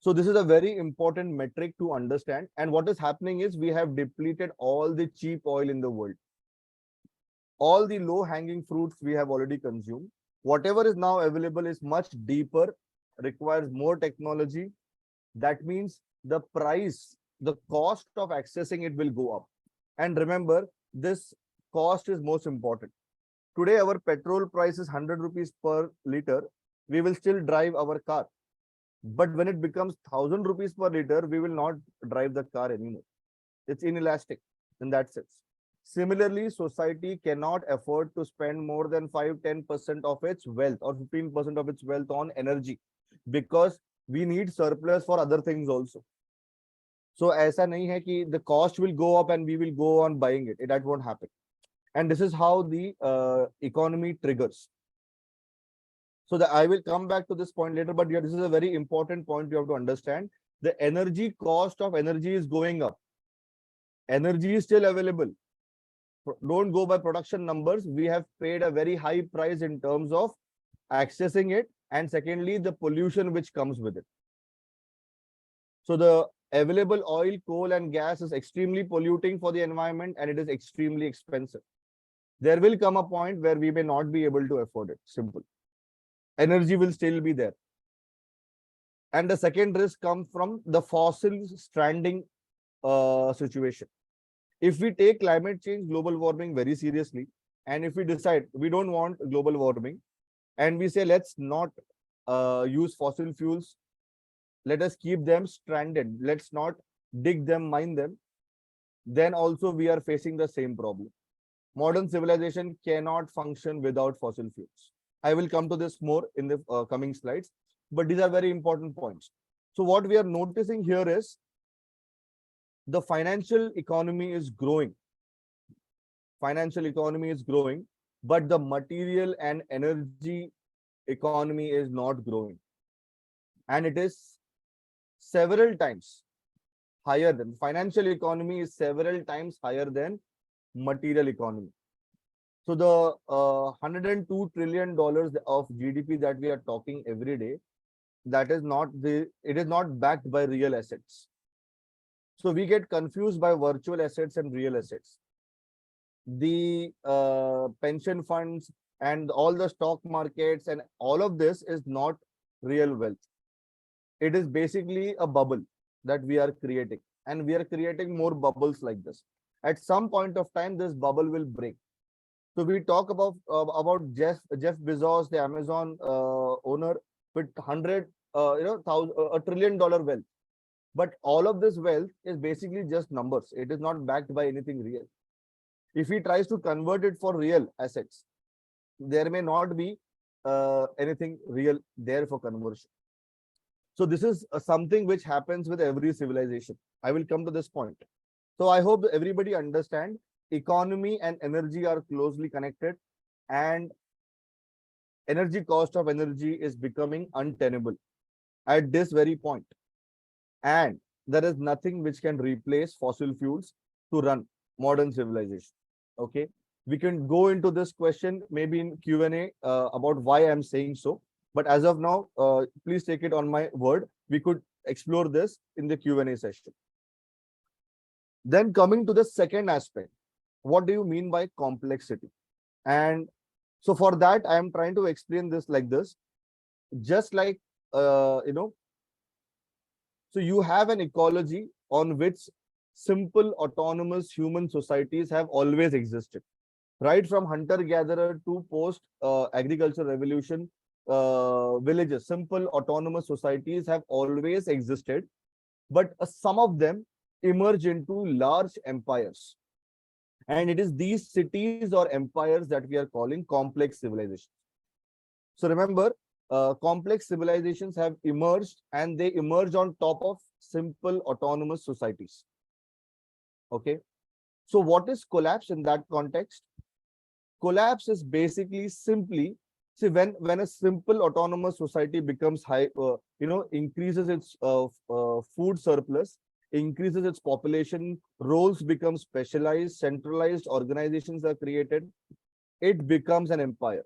So this is a very important metric to understand. And what is happening is we have depleted all the cheap oil in the world. All the low-hanging fruits we have already consumed. Whatever is now available is much deeper, requires more technology. That means the price, the cost of accessing it will go up. And remember, this cost is most important. Today, our petrol price is 100 rupees per liter. We will still drive our car. But when it becomes 1,000 rupees per liter, we will not drive the car anymore. It's inelastic in that sense. Similarly, society cannot afford to spend more than 5-10% of its wealth or 15% of its wealth on energy, because we need surplus for other things also. So ऐसा नहीं है कि the cost will go up and we will go on buying it. That won't happen. And this is how the economy triggers. So I will come back to this point later, but yeah, this is a very important point you have to understand. The energy cost of energy is going up. Energy is still available. Don't go by production numbers. We have paid a very high price in terms of accessing it, and secondly, the pollution which comes with it. So the available oil, coal, and gas is extremely polluting for the environment, and it is extremely expensive. There will come a point where we may not be able to afford it. Simple. Energy will still be there. And the second risk comes from the fossil stranding situation. If we take climate change, global warming very seriously, and if we decide we don't want global warming, and we say let's not use fossil fuels, let us keep them stranded, let's not dig them, mine them, then also we are facing the same problem. Modern civilization cannot function without fossil fuels. I will come to this more in the coming slides, but these are very important points. So what we are noticing here is the financial economy is growing. Financial economy is growing, but the material and energy economy is not growing. And it is several times higher than financial economy is several times higher than material economy. So the $102 trillion of GDP that we are talking every day, that is not it is not backed by real assets. So we get confused by virtual assets and real assets. The pension funds and all the stock markets and all of this is not real wealth. It is basically a bubble that we are creating, and we are creating more bubbles like this. At some point of time, this bubble will break. So we talk about Jeff Bezos, the Amazon owner, with $1 trillion wealth. But all of this wealth is basically just numbers. It is not backed by anything real. If he tries to convert it for real assets, there may not be anything real there for conversion. So this is something which happens with every civilization. I will come to this point. So I hope everybody understand, economy and energy are closely connected, and energy cost of energy is becoming untenable at this very point. And there is nothing which can replace fossil fuels to run modern civilization. Okay, we can go into this question maybe in Q&A about why I'm saying so. But as of now, please take it on my word. We could explore this in the Q&A session. Then coming to the second aspect, what do you mean by complexity? And so for that, I am trying to explain this like this. Just like, so you have an ecology on which simple autonomous human societies have always existed. Right from hunter-gatherer to post-agricultural revolution, villages, simple autonomous societies have always existed, but some of them emerge into large empires. And it is these cities or empires that we are calling complex civilizations. So remember, complex civilizations have emerged, and they emerge on top of simple autonomous societies. Okay. So what is collapse in that context? Collapse is basically simply, see, when a simple autonomous society becomes increases its food surplus, increases its population, roles become specialized, centralized organizations are created, it becomes an empire.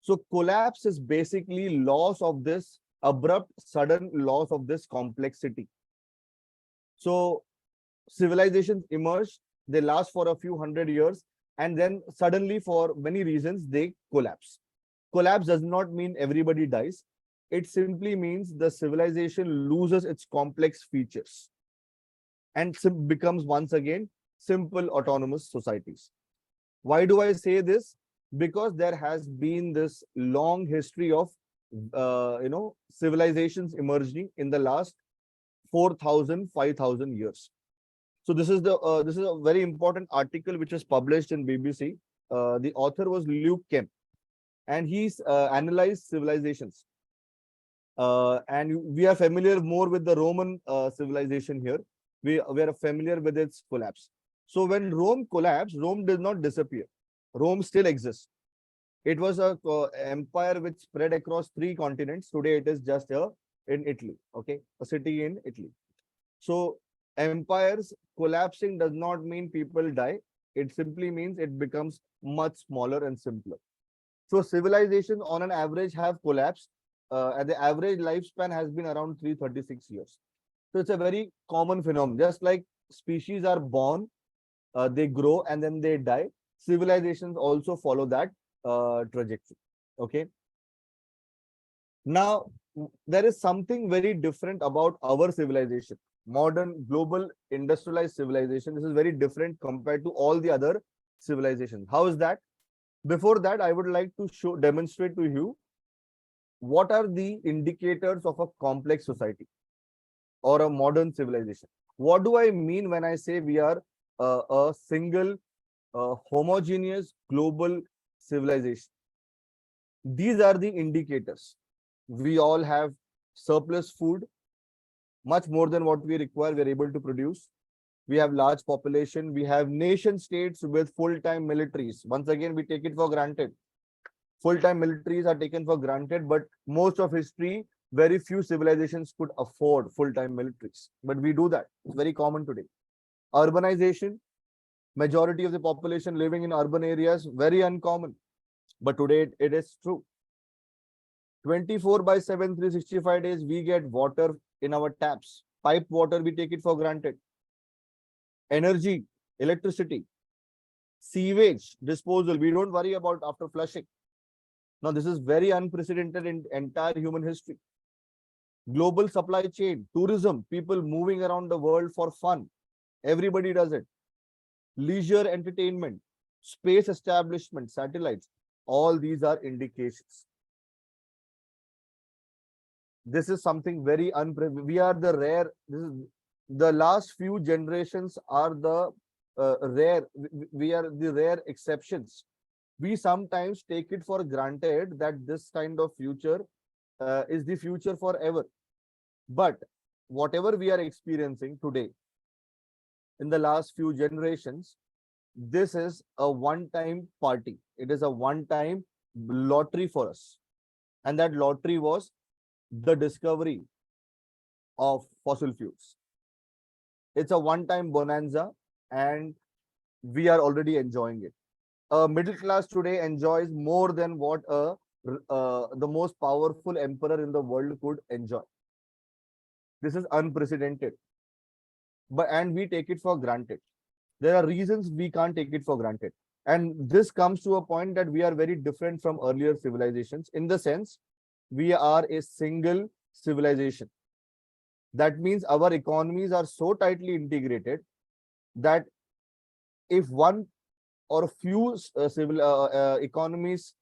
So collapse is basically loss of this abrupt, sudden loss of this complexity. So civilizations emerge, they last for a few hundred years, and then suddenly, for many reasons, they collapse. Collapse does not mean everybody dies. It simply means the civilization loses its complex features and becomes once again simple autonomous societies. Why do I say this? Because there has been this long history of civilizations emerging in the last 4,000, 5,000 years. So this is a very important article which was published in BBC. The author was Luke Kemp, and he's analyzed civilizations. And we are familiar more with the Roman civilization here. We are familiar with its collapse. So when Rome collapsed, Rome did not disappear. Rome still exists. It was a empire which spread across 3 continents. Today it is just in Italy. Okay, a city in Italy. So empires collapsing does not mean people die. It simply means it becomes much smaller and simpler. So civilizations on an average have collapsed, and the average lifespan has been around 336 years. So it's a very common phenomenon. Just like species are born, they grow, and then they die. Civilizations also follow that trajectory. Okay. Now, there is something very different about our civilization. Modern global industrialized civilization. This is very different compared to all the other civilizations. How is that? Before that, I would like to demonstrate to you what are the indicators of a complex society or a modern civilization. What do I mean when I say we are a single homogeneous global civilization? These are the indicators. We all have surplus food, much more than what we require, we are able to produce. We have large population. We have nation states with full-time militaries. Once again, we take it for granted. Full-time militaries are taken for granted, but most of history, very few civilizations could afford full-time militaries. But we do that. It's very common today. Urbanization, majority of the population living in urban areas, very uncommon. But today it is true. 24/7, 365 days, we get water in our taps. Pipe water, we take it for granted. Energy, electricity, sewage disposal, we don't worry about after flushing. Now, this is very unprecedented in entire human history. Global supply chain, tourism, people moving around the world for fun. Everybody does it. Leisure, entertainment, space establishment, satellites, all these are indications. This is something very we are the rare. This is the last few generations are the rare. We are the rare exceptions. We sometimes take it for granted that this kind of future is the future forever. But whatever we are experiencing today, in the last few generations, this is a one-time party. It is a one-time lottery for us. And that lottery was the discovery of fossil fuels. It's a one-time bonanza, and we are already enjoying it. A middle class today enjoys more than what the most powerful emperor in the world could enjoy. This is unprecedented, and we take it for granted. There are reasons we can't take it for granted, and this comes to a point that we are very different from earlier civilizations in the sense we are a single civilization. That means our economies are so tightly integrated that if one or a few economies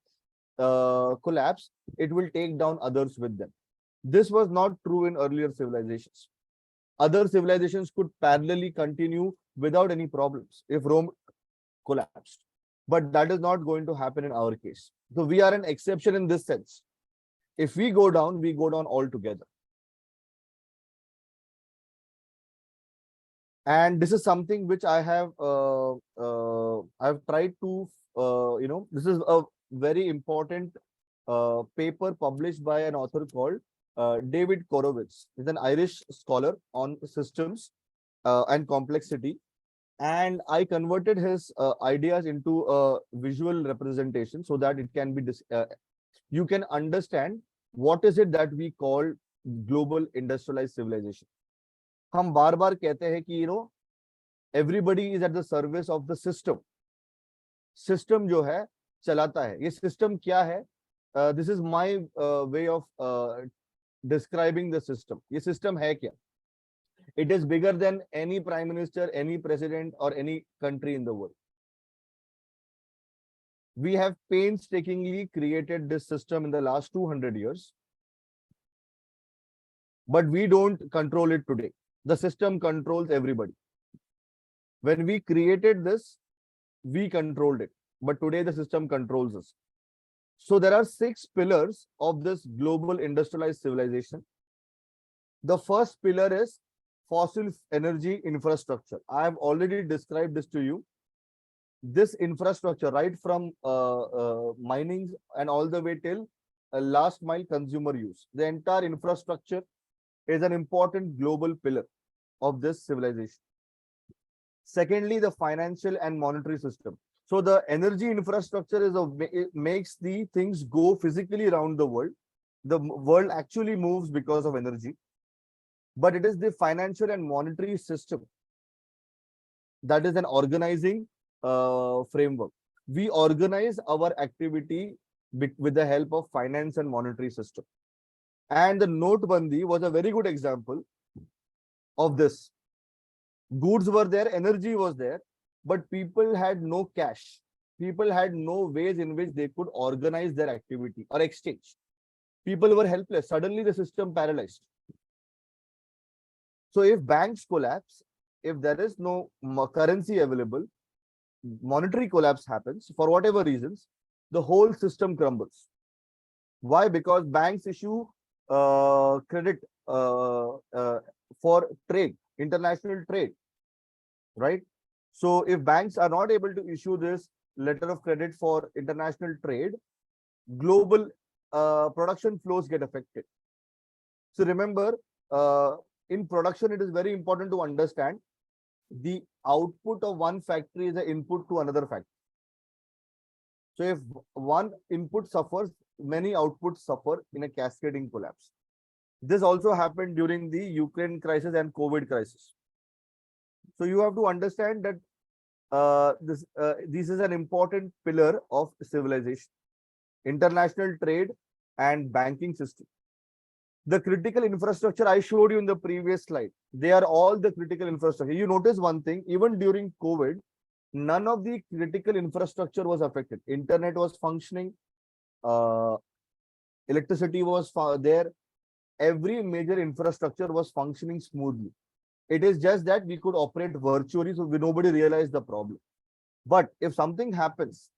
collapse, it will take down others with them. This was not true in earlier civilizations. Other civilizations could parallelly continue without any problems if Rome collapsed. But that is not going to happen in our case. So we are an exception in this sense. If we go down altogether. And this is something which I have I've tried to this is a very important paper published by an author called David Korowitz. He's an Irish scholar on systems and complexity, and I converted his ideas into a visual representation so that it can be you can understand what is it that we call global industrialized civilization. हम बार बार कहते हैं कि everybody is at the service of the system. System जो है चलाता है. ये system क्या है? This is my way of describing the system. ये system है क्या? It is bigger than any prime minister, any president, or any country in the world. We have painstakingly created this system in the last 200 years, but we don't control it today. The system controls everybody. When we created this, we controlled it, but today the system controls us. So there are 6 pillars of this global industrialized civilization. The first pillar is fossil energy infrastructure. I have already described this to you. This infrastructure, right from mining and all the way till last mile consumer use, the entire infrastructure is an important global pillar of this civilization. Secondly, the financial and monetary system. So the energy infrastructure it makes the things go physically around the world. The world actually moves because of energy, but it is the financial and monetary system that is an organizing framework. We organize our activity with the help of finance and monetary system. And the Notebandi was a very good example of this. Goods were there, energy was there, but people had no cash. People had no ways in which they could organize their activity or exchange. People were helpless. Suddenly the system paralyzed. So if banks collapse, if there is no currency available, monetary collapse happens for whatever reasons, the whole system crumbles. Why? Because banks issue credit for trade, international trade, right? So if banks are not able to issue this letter of credit for international trade, global production flows get affected. So remember, in production, it is very important to understand the output of one factory is the input to another factory. So if one input suffers, many outputs suffer in a cascading collapse. This also happened during the Ukraine crisis and COVID crisis. So you have to understand that this is an important pillar of civilization, international trade and banking system. The critical infrastructure I showed you in the previous slide, they are all the critical infrastructure. You notice one thing, even during COVID, none of the critical infrastructure was affected. Internet was functioning, electricity was there. Every major infrastructure was functioning smoothly. It is just that we could operate virtually, so nobody realized the problem. But if something happens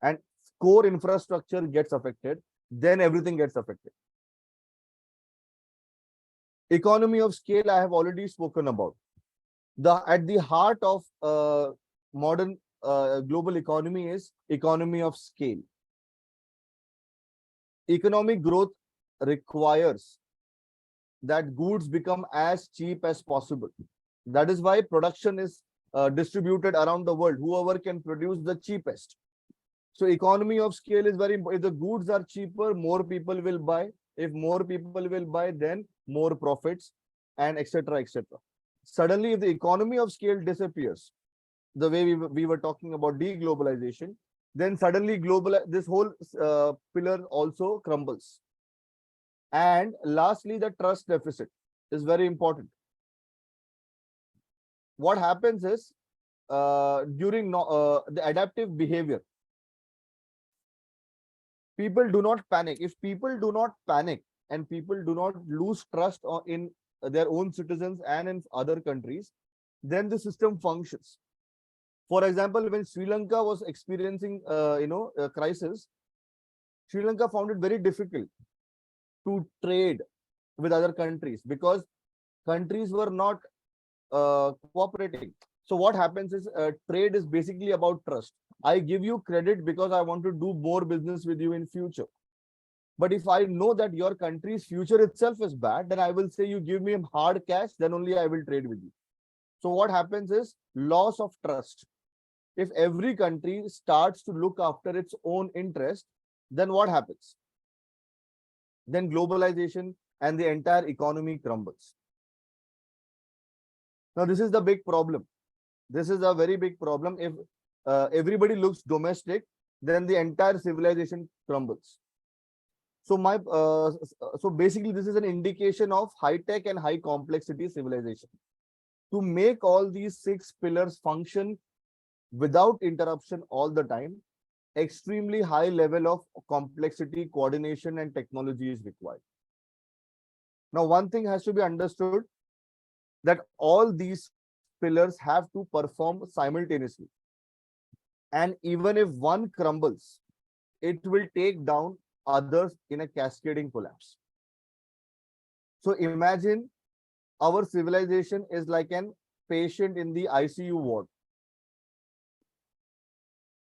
and core infrastructure gets affected, then everything gets affected. Economy of scale, I have already spoken about. At the heart of modern global economy is economy of scale. Economic growth requires that goods become as cheap as possible. That is why production is distributed around the world. Whoever can produce the cheapest. So economy of scale is very important. If the goods are cheaper, more people will buy. If more people will buy, then more profits, and etc. etc. Suddenly, if the economy of scale disappears, the way we were talking about deglobalization, then suddenly this whole pillar also crumbles. And lastly, the trust deficit is very important. What happens is during the adaptive behavior, people do not panic. If people do not panic and people do not lose trust in their own citizens and in other countries, then the system functions. For example, when Sri Lanka was experiencing a crisis, Sri Lanka found it very difficult to trade with other countries because countries were not cooperating. So what happens is trade is basically about trust. I give you credit because I want to do more business with you in future. But if I know that your country's future itself is bad, then I will say you give me hard cash, then only I will trade with you. So what happens is loss of trust. If every country starts to look after its own interest, then what happens? Then globalization and the entire economy crumbles. Now, this is the big problem. This is a very big problem. If everybody looks domestic, then the entire civilization crumbles. So so basically, this is an indication of high tech and high complexity civilization. To make all these 6 pillars function without interruption all the time, extremely high level of complexity, coordination, and technology is required. Now, one thing has to be understood that all these pillars have to perform simultaneously. And even if one crumbles, it will take down others in a cascading collapse. So imagine our civilization is like an patient in the ICU ward.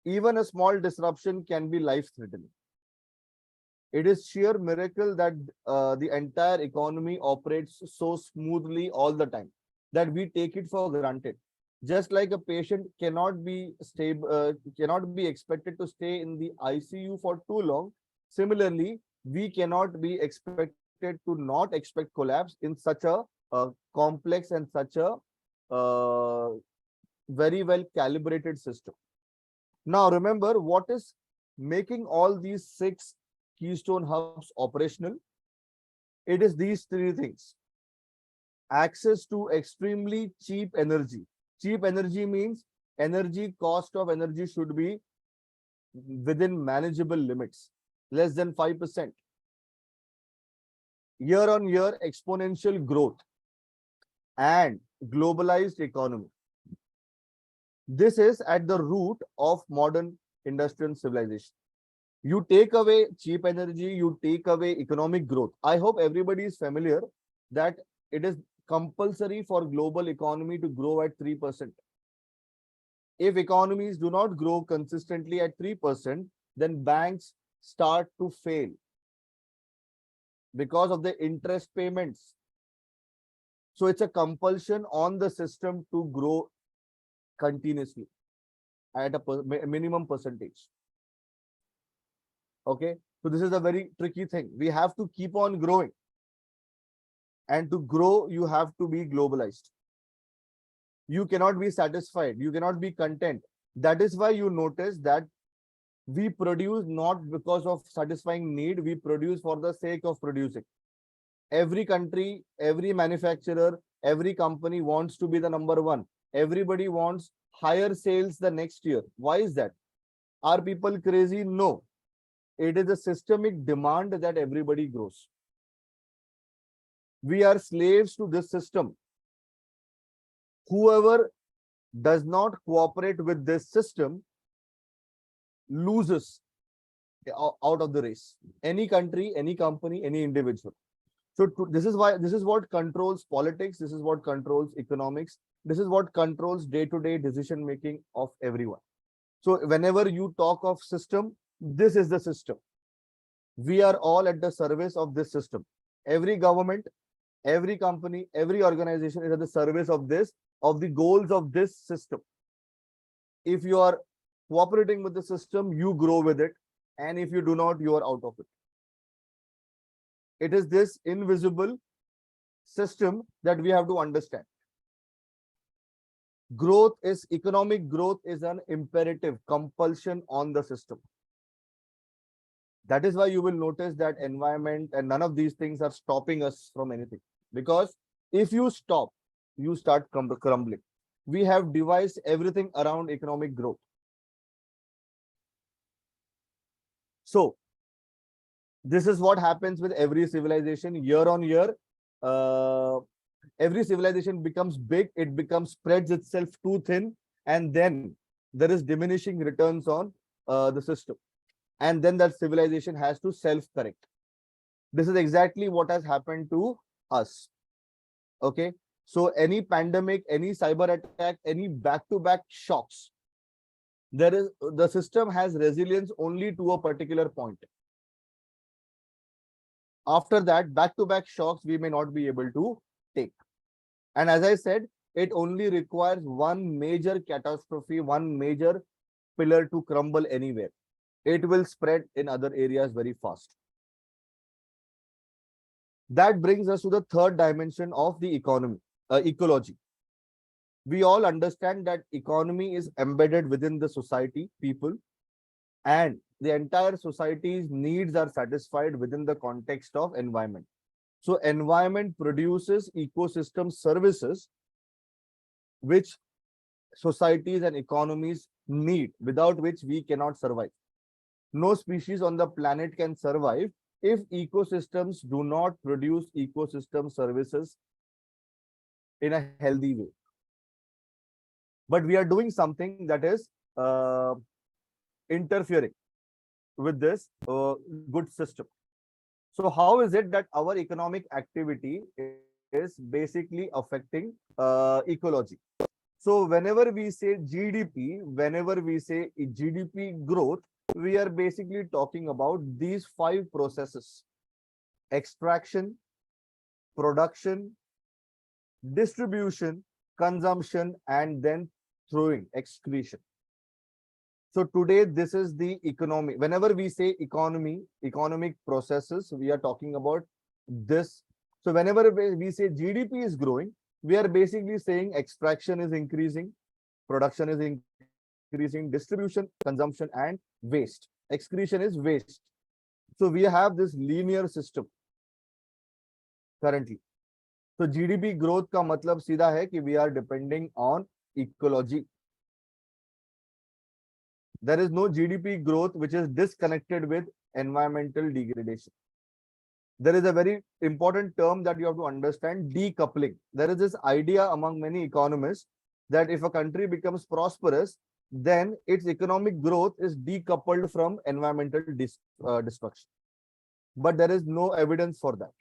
Even a small disruption can be life-threatening. It is sheer miracle that the entire economy operates so smoothly all the time that we take it for granted. Just like a patient cannot be stable, cannot be expected to stay in the ICU for too long. Similarly, we cannot be expected to not expect collapse in such a complex and such a very well calibrated system. Now, remember what is making all these 6 keystone hubs operational? It is these 3 things. Access to extremely cheap energy. Cheap energy means energy cost of energy should be within manageable limits, less than 5%. Year-on-year exponential growth and globalized economy. This is at the root of modern industrial civilization. You take away cheap energy, you take away economic growth. I hope everybody is familiar that it is compulsory for global economy to grow at 3%. If economies do not grow consistently at 3%, then banks start to fail because of the interest payments. So it's a compulsion on the system to grow continuously at a minimum percentage. Okay, so this is a very tricky thing. We have to keep on growing. And to grow, you have to be globalized. You cannot be satisfied. You cannot be content. That is why you notice that we produce not because of satisfying need, we produce for the sake of producing. Every country, every manufacturer, every company wants to be the number one. Everybody wants higher sales the next year. Why is that? Are people crazy? No. It is a systemic demand that everybody grows. We are slaves to this system. Whoever does not cooperate with this system loses out of the race. Any country, any company, any individual. So this is why, this is what controls politics. This is what controls economics. This is what controls day-to-day decision making of everyone. So whenever you talk of system, this is the system. We are all at the service of this system. Every government, every company, every organization is at the service of this, of the goals of this system. If you are cooperating with the system, you grow with it. And if you do not, you are out of it. It is this invisible system that we have to understand. Growth is, economic growth is an imperative compulsion on the system. That is why you will notice that environment and none of these things are stopping us from anything. Because if you stop, you start crumbling. We have devised everything around economic growth. So this is what happens with every civilization. Year on year, every civilization becomes big, it becomes, spreads itself too thin, and then there is diminishing returns on the system. And then that civilization has to self-correct. This is exactly what has happened to us. Okay. So any pandemic, any cyber attack, any back-to-back shocks, the system has resilience only to a particular point. After that, back-to-back shocks we may not be able to take. And as I said, it only requires one major catastrophe, one major pillar to crumble anywhere. It will spread in other areas very fast. That brings us to the third dimension of the economy, ecology. We all understand that economy is embedded within the society, people, and the entire society's needs are satisfied within the context of environment. So environment produces ecosystem services which societies and economies need, without which we cannot survive. No species on the planet can survive if ecosystems do not produce ecosystem services in a healthy way. But we are doing something that is interfering with this good system. So how is it that our economic activity is basically affecting ecology? So whenever we say GDP, whenever we say GDP growth, we are basically talking about these 5 processes: extraction, production, distribution, consumption, and then throwing, excretion. So today, this is the economy. Whenever we say economy, economic processes, we are talking about this. So whenever we say GDP is growing, we are basically saying extraction is increasing, production is increasing, distribution, consumption, and waste. Excretion is waste. So we have this linear system currently. So GDP growth का मतलब सीधा है कि we are depending on ecology. There is no GDP growth which is disconnected with environmental degradation. There is a very important term that you have to understand: decoupling. There is this idea among many economists that if a country becomes prosperous, then its economic growth is decoupled from environmental destruction. But there is no evidence for that.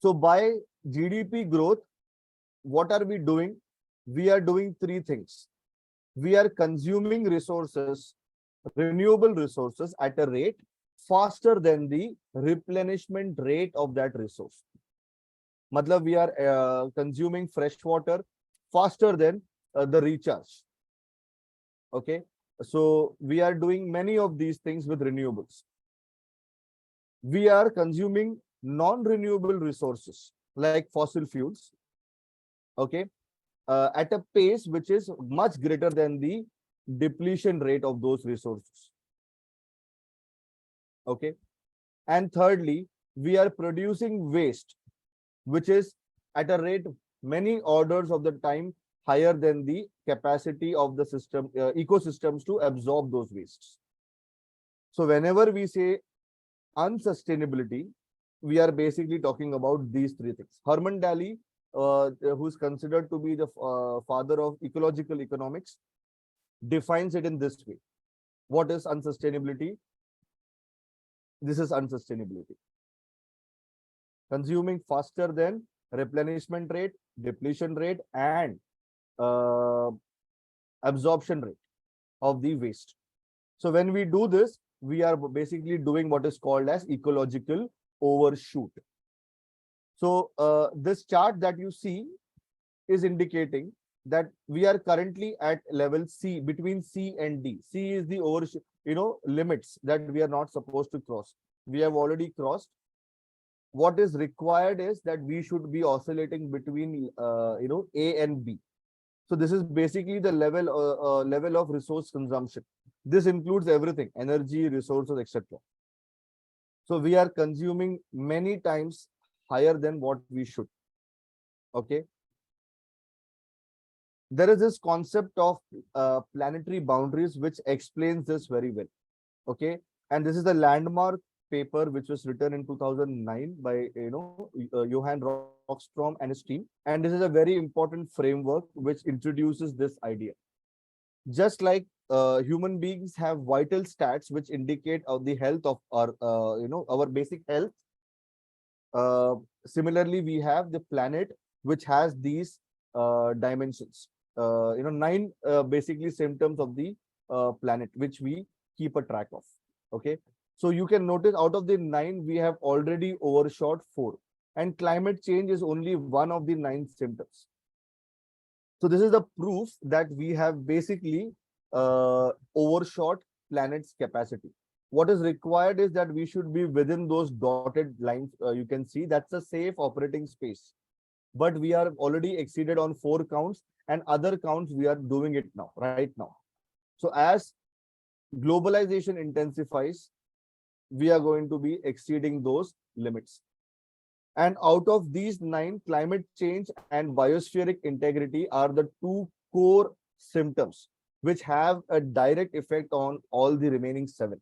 So by GDP growth, what are we doing? We are doing 3 things. We are consuming resources, renewable resources, at a rate faster than the replenishment rate of that resource. Matlab, we are consuming fresh water faster than the recharge. Okay, so we are doing many of these things with renewables. We are consuming non-renewable resources like fossil fuels, okay, at a pace which is much greater than the depletion rate of those resources. Okay, and thirdly, we are producing waste which is at a rate many orders of the time higher than the capacity of the system, ecosystems, to absorb those wastes. So whenever we say unsustainability, we are basically talking about these 3 things. Herman Daly, who's considered to be the father of ecological economics, defines it in this way. What is unsustainability? This is unsustainability. consuming faster than replenishment rate, depletion rate, and uh, absorption rate of the waste. So when we do this, we are basically doing what is called as ecological overshoot. So this chart that you see is indicating that we are currently at level C, between C and D. C is the overshoot, limits that we are not supposed to cross. We have already crossed. What is required is that we should be oscillating between A and B. So this is basically the level of resource consumption. This includes everything: energy, resources, etc. So we are consuming many times higher than what we should. Okay. There is this concept of planetary boundaries which explains this very well. Okay. And this is a landmark paper which was written in 2009 by Johann Rockstrom and his team. And this is a very important framework which introduces this idea. Just like human beings have vital stats which indicate the health of our basic health. Similarly, we have the planet which has these dimensions. 9 basically symptoms of the planet which we keep a track of. Okay, so you can notice out of the 9 we have already overshot 4, and climate change is only one of the 9 symptoms. So this is the proof that we have basically overshot planet's capacity. What is required is that we should be within those dotted lines. You can see that's a safe operating space. But we are already exceeded on 4 counts, and other counts we are doing it now, right now. So as globalization intensifies, we are going to be exceeding those limits. And out of these 9, climate change and biospheric integrity are the 2 core symptoms which have a direct effect on all the remaining 7.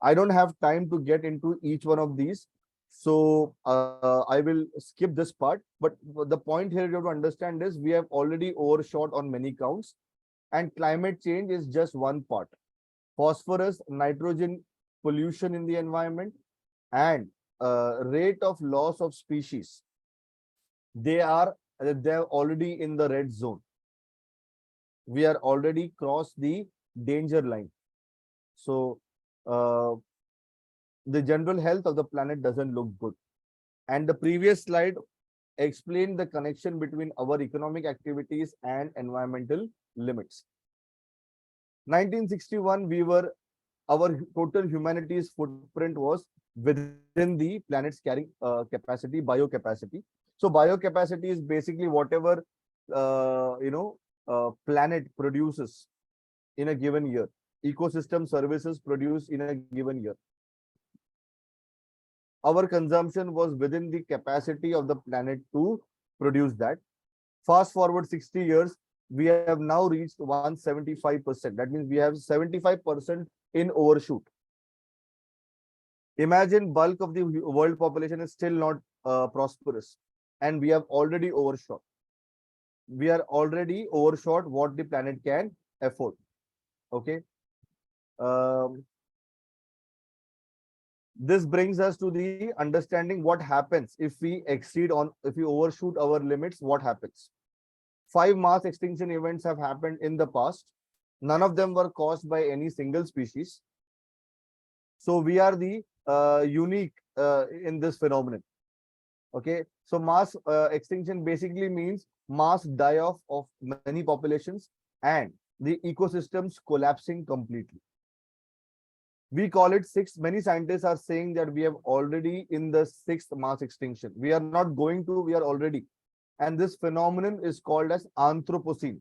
I don't have time to get into each one of these, so I will skip this part. But the point here you have to understand is we have already overshot on many counts, and climate change is just one part. Phosphorus, nitrogen pollution in the environment, and rate of loss of species, they're already in the red zone. We are already crossed the danger line. So the general health of the planet doesn't look good. And the previous slide explained the connection between our economic activities and environmental limits. 1961, our total humanity's footprint was within the planet's carrying capacity, biocapacity. So biocapacity is basically whatever planet produces in a given year. Ecosystem services produce in a given year. Our consumption was within the capacity of the planet to produce that. Fast forward 60 years, we have now reached 175%. That means we have 75% in overshoot. Imagine bulk of the world population is still not prosperous, and we have already overshot. We are already overshot what the planet can afford. Okay. This brings us to the understanding what happens if we overshoot our limits. What happens? 5 mass extinction events have happened in the past. None of them were caused by any single species. So we are the unique in this phenomenon. Okay, so mass extinction basically means mass die-off of many populations and the ecosystems collapsing completely. We call it 6. Many scientists are saying that we have already in the 6th mass extinction. We are not going to, we are already. And this phenomenon is called as Anthropocene.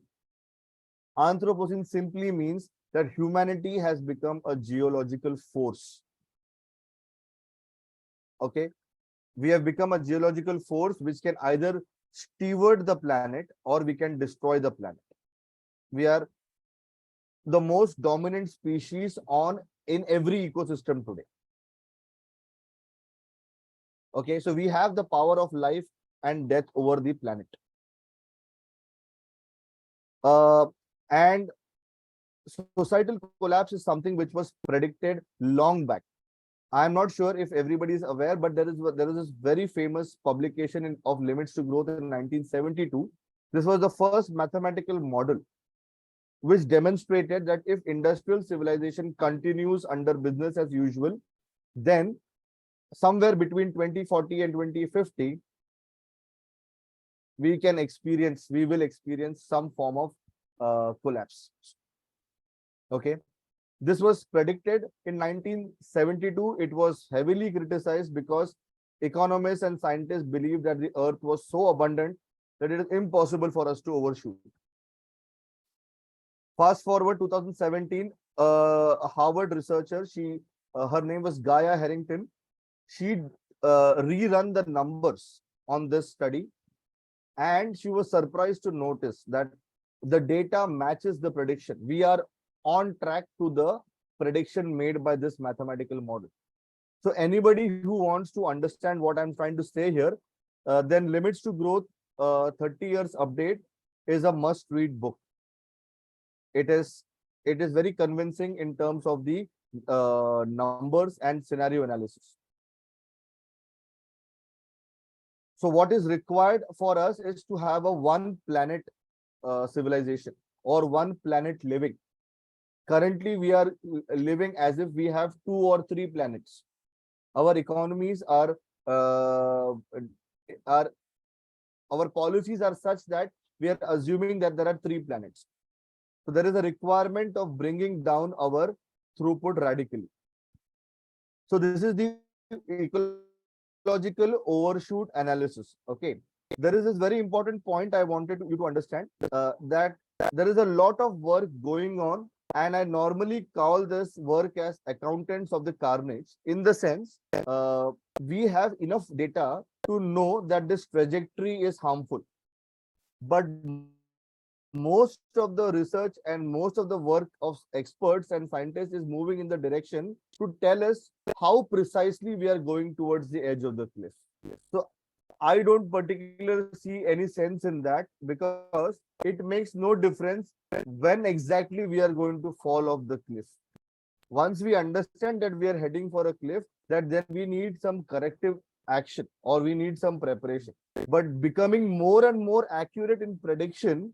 Anthropocene simply means that humanity has become a geological force. Okay, we have become a geological force which can either steward the planet or we can destroy the planet. We are the most dominant species in every ecosystem today. Okay, so we have the power of life and death over the planet. And societal collapse is something which was predicted long back. I'm not sure if everybody is aware, but there is this very famous publication of limits to growth in 1972. This was the first mathematical model which demonstrated that if industrial civilization continues under business as usual, then somewhere between 2040 and 2050, we will experience some form of collapse. Okay. This was predicted in 1972. It was heavily criticized because economists and scientists believed that the earth was so abundant that it is impossible for us to overshoot. Fast forward 2017, a Harvard researcher, her name was Gaia Harrington. She rerun the numbers on this study, and she was surprised to notice that the data matches the prediction. We are on track to the prediction made by this mathematical model. So anybody who wants to understand what I'm trying to say here, then Limits to Growth 30 years update is a must-read book. It is very convincing in terms of the numbers and scenario analysis. So what is required for us is to have a one planet civilization or one planet living. Currently, we are living as if we have 2 or 3 planets. Our economies are our policies are such that we are assuming that there are 3 planets. So there is a requirement of bringing down our throughput radically. So this is the ecological overshoot analysis. Okay. There is this very important point I wanted you to understand, that there is a lot of work going on, and I normally call this work as accountants of the carnage, in the sense we have enough data to know that this trajectory is harmful. But most of the research and most of the work of experts and scientists is moving in the direction to tell us how precisely we are going towards the edge of the cliff. So I don't particularly see any sense in that, because it makes no difference when exactly we are going to fall off the cliff. Once we understand that we are heading for a cliff, that then we need some corrective action or we need some preparation. But becoming more and more accurate in prediction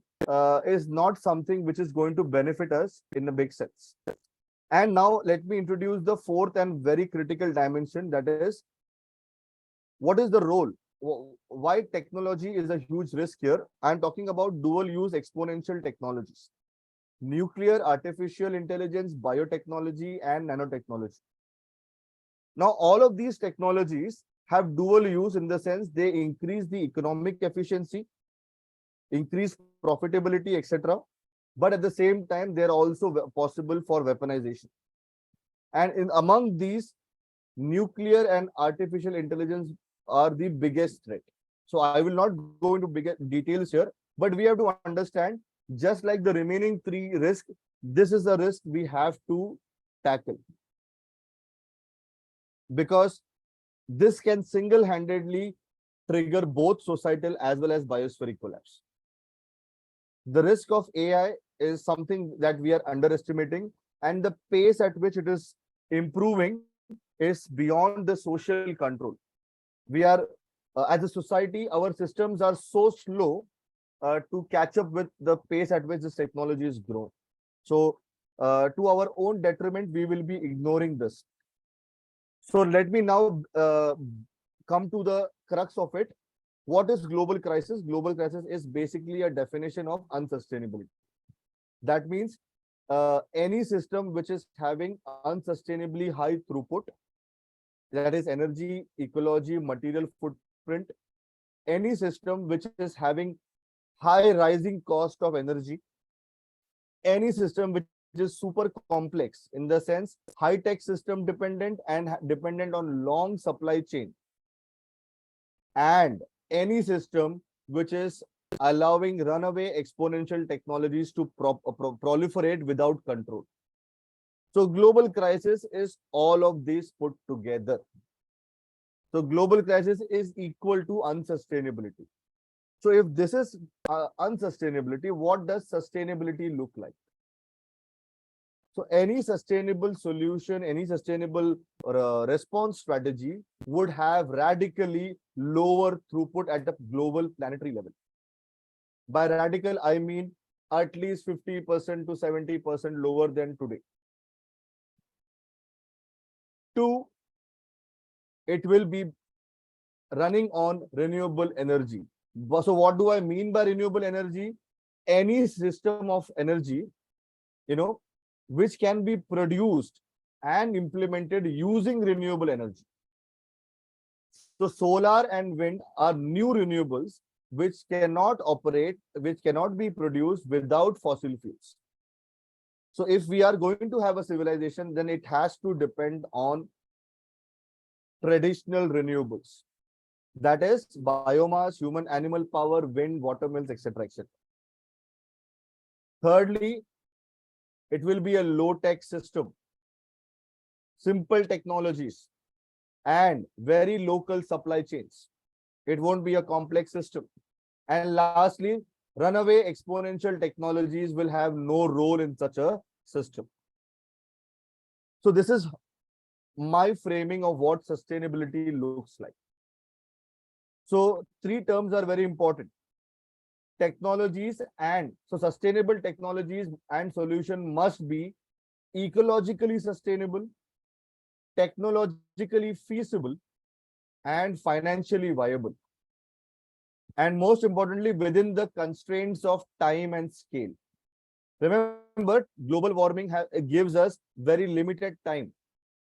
is not something which is going to benefit us in a big sense. And now let me introduce the fourth and very critical dimension, that is, what is the role? Why technology is a huge risk here? I'm talking about dual use exponential technologies: nuclear, artificial intelligence, biotechnology, and nanotechnology. Now, all of these technologies have dual use in the sense they increase the economic efficiency, increase profitability, etc. But at the same time, they're also possible for weaponization. And among these, nuclear and artificial intelligence are the biggest threat. So I will not go into bigger details here, but we have to understand, just like the remaining 3 risks, this is a risk we have to tackle, because this can single-handedly trigger both societal as well as biospheric collapse. The risk of AI is something that we are underestimating, and the pace at which it is improving is beyond the social control. We are, as a society, our systems are so slow to catch up with the pace at which this technology is grown. So to our own detriment, we will be ignoring this. So let me now come to the crux of it. What is global crisis? Global crisis is basically a definition of unsustainability. That means any system which is having unsustainably high throughput, that is energy, ecology, material footprint, any system which is having high rising cost of energy, any system which is super complex in the sense high-tech system dependent and dependent on long supply chain, and any system which is allowing runaway exponential technologies to proliferate without control. So global crisis is all of these put together. So global crisis is equal to unsustainability. So if this is unsustainability, what does sustainability look like? So any sustainable solution, any sustainable response strategy would have radically lower throughput at the global planetary level. By radical, I mean at least 50% to 70% lower than today. Two, it will be running on renewable energy. So what do I mean by renewable energy? Any system of energy, which can be produced and implemented using renewable energy. So solar and wind are new renewables which cannot operate, which cannot be produced without fossil fuels. So if we are going to have a civilization, then it has to depend on traditional renewables. That is biomass, human animal power, wind, water mills, etc. etc. Thirdly, it will be a low-tech system, simple technologies, and very local supply chains. It won't be a complex system. And lastly, runaway exponential technologies will have no role in such a system. So this is my framing of what sustainability looks like. So three terms are very important. Technologies and so sustainable technologies and solution must be ecologically sustainable, technologically feasible, and financially viable. And most importantly, within the constraints of time and scale. Remember, global warming gives us very limited time.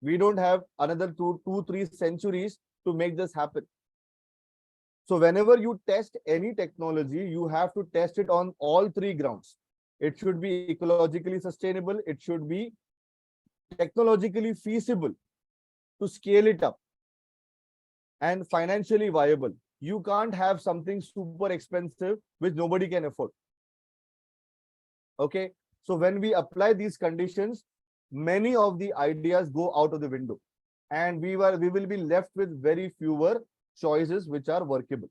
We don't have another 3 centuries to make this happen. So whenever you test any technology, you have to test it on all three grounds. It should be ecologically sustainable. It should be technologically feasible to scale it up, and financially viable. You can't have something super expensive which nobody can afford. Okay. So when we apply these conditions, many of the ideas go out of the window, and we will be left with very fewer choices which are workable.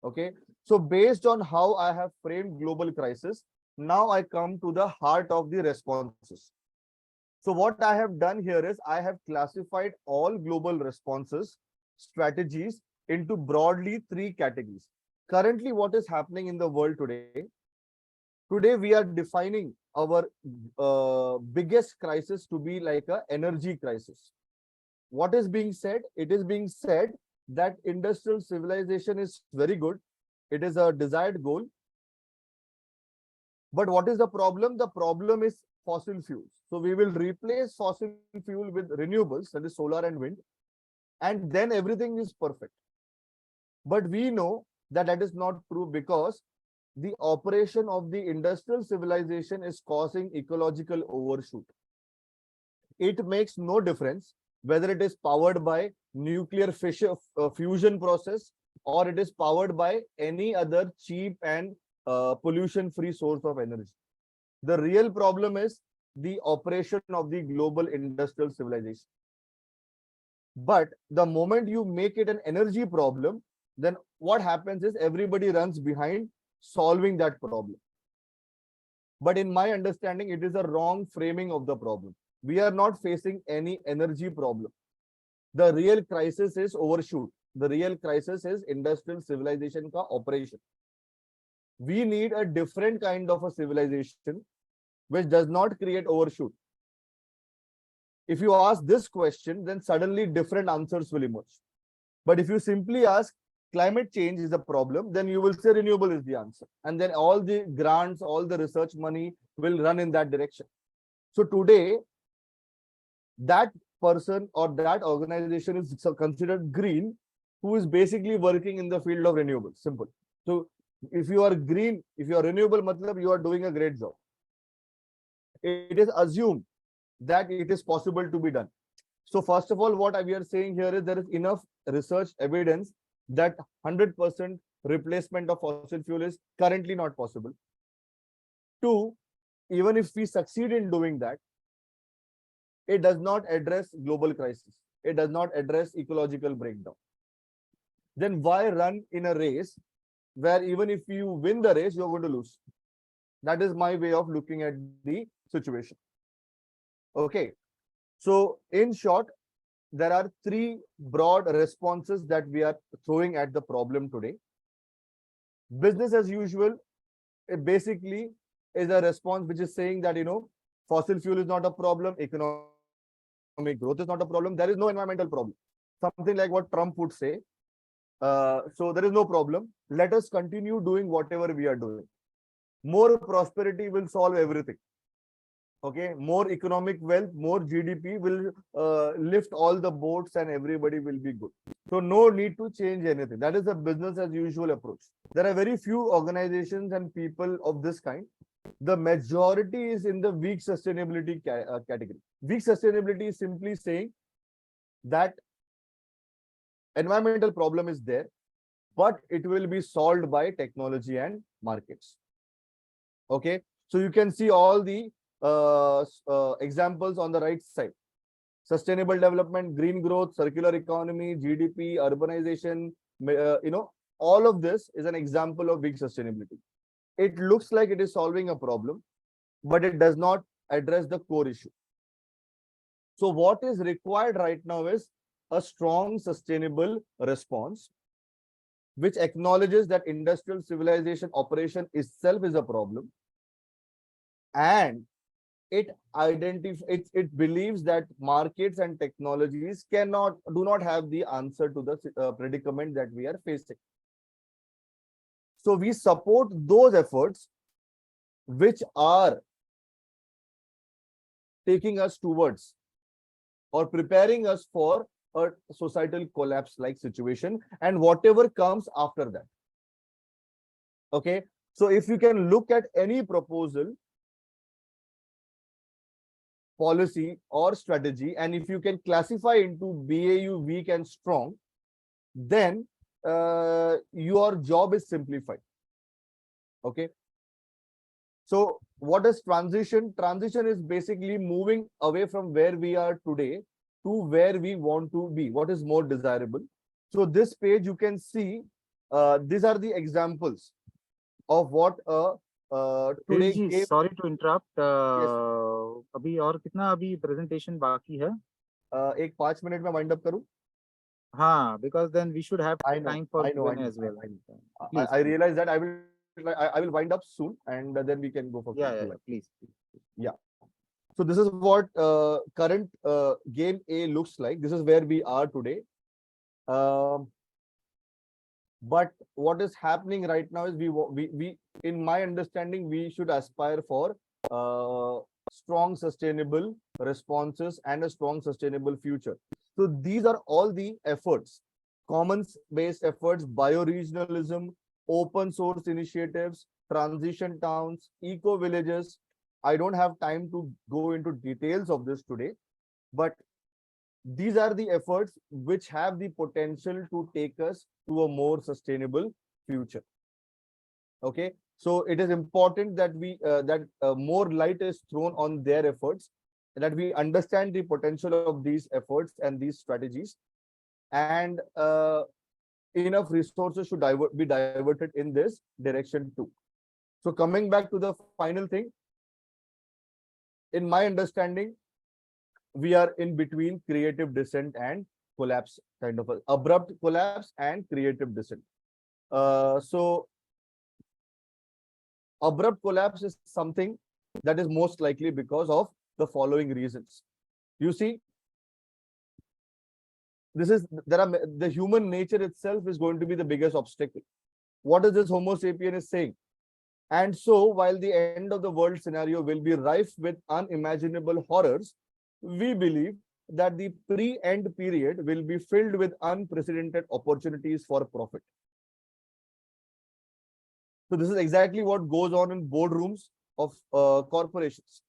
Okay. So based on how I have framed global crisis, now I come to the heart of the responses. So what I have done here is I have classified all global responses strategies into broadly three categories. Currently, what is happening in the world today? Today, we are defining our biggest crisis to be like an energy crisis. What is being said? It is being said that industrial civilization is very good. It is a desired goal. But what is the problem? The problem is fossil fuels. So we will replace fossil fuel with renewables, that is solar and wind, and then everything is perfect. But we know that that is not true, because the operation of the industrial civilization is causing ecological overshoot. It makes no difference whether it is powered by nuclear fusion process, or it is powered by any other cheap and pollution-free source of energy. The real problem is the operation of the global industrial civilization. But the moment you make it an energy problem, then what happens is everybody runs behind solving that problem. But in my understanding, it is a wrong framing of the problem. We are not facing any energy problem. The real crisis is overshoot. The real crisis is industrial civilization ka operation. We need a different kind of a civilization which does not create overshoot. If you ask this question, then suddenly different answers will emerge. But if you simply ask climate change is a problem, then you will say renewable is the answer. And then all the grants, all the research money will run in that direction. So today, that person or that organization is considered green, who is basically working in the field of renewables. Simple. So if you are green, if you are renewable, matlab you are doing a great job. It is assumed that it is possible to be done. So first of all, what we are saying here is there is enough research evidence that 100% replacement of fossil fuel is currently not possible. Two, even if we succeed in doing that, it does not address global crisis. It does not address ecological breakdown. Then why run in a race where even if you win the race, you're going to lose? That is my way of looking at the situation. Okay. So in short, there are three broad responses that we are throwing at the problem today. Business as usual, it basically is a response which is saying that, fossil fuel is not a problem, economic growth is not a problem, there is no environmental problem. Something like what Trump would say. So there is no problem. Let us continue doing whatever we are doing. More prosperity will solve everything. Okay, more economic wealth, more GDP will lift all the boats and everybody will be good. So no need to change anything. That is a business as usual approach. There are very few organizations and people of this kind. The majority is in the weak sustainability category. Weak sustainability is simply saying that environmental problem is there, but it will be solved by technology and markets. Okay, so you can see all the examples on the right side. Sustainable development, green growth, circular economy, GDP, urbanization, all of this is an example of weak sustainability. It looks like it is solving a problem, but it does not address the core issue. So what is required right now is a strong, sustainable response, which acknowledges that industrial civilization operation itself is a problem, and it believes that markets and technologies do not have the answer to the predicament that we are facing. So we support those efforts which are taking us towards or preparing us for a societal collapse like situation and whatever comes after that. Okay, so if you can look at any proposal, policy or strategy, and if you can classify into BAU, weak and strong, then your job is simplified. Okay, so what is transition? Transition is basically moving away from where we are today to where we want to be, what is more desirable. So this page you can see, these are the examples of what today ji, sorry to interrupt. Yes. अभी और कितना अभी presentation बाकी है? एक 5 minute में wind up करूं? हाँ, because then we should have I know, time for I know, I Q&A know. as well. I, I realize that I will wind up soon, and then we can go for Yeah, Q&A. please. Yeah. So this is what current game A looks like. This is where we are today. But what is happening right now is we in my understanding, we should aspire for strong sustainable responses and a strong sustainable future. So these are all the efforts, commons-based efforts, bioregionalism, open source initiatives, transition towns, eco villages. I don't have time to go into details of this today, but these are the efforts which have the potential to take us to a more sustainable future. Okay, so it is important that more light is thrown on their efforts, that we understand the potential of these efforts and these strategies, and enough resources should be diverted in this direction too. So coming back to the final thing, in my understanding, we are in between creative descent and collapse, kind of a abrupt collapse and creative descent. So abrupt collapse is something that is most likely because of the following reasons. You see, the human nature itself is going to be the biggest obstacle. What is this Homo sapien is saying? And so while the end of the world scenario will be rife with unimaginable horrors, we believe that the pre-end period will be filled with unprecedented opportunities for profit. So this is exactly what goes on in boardrooms of corporations.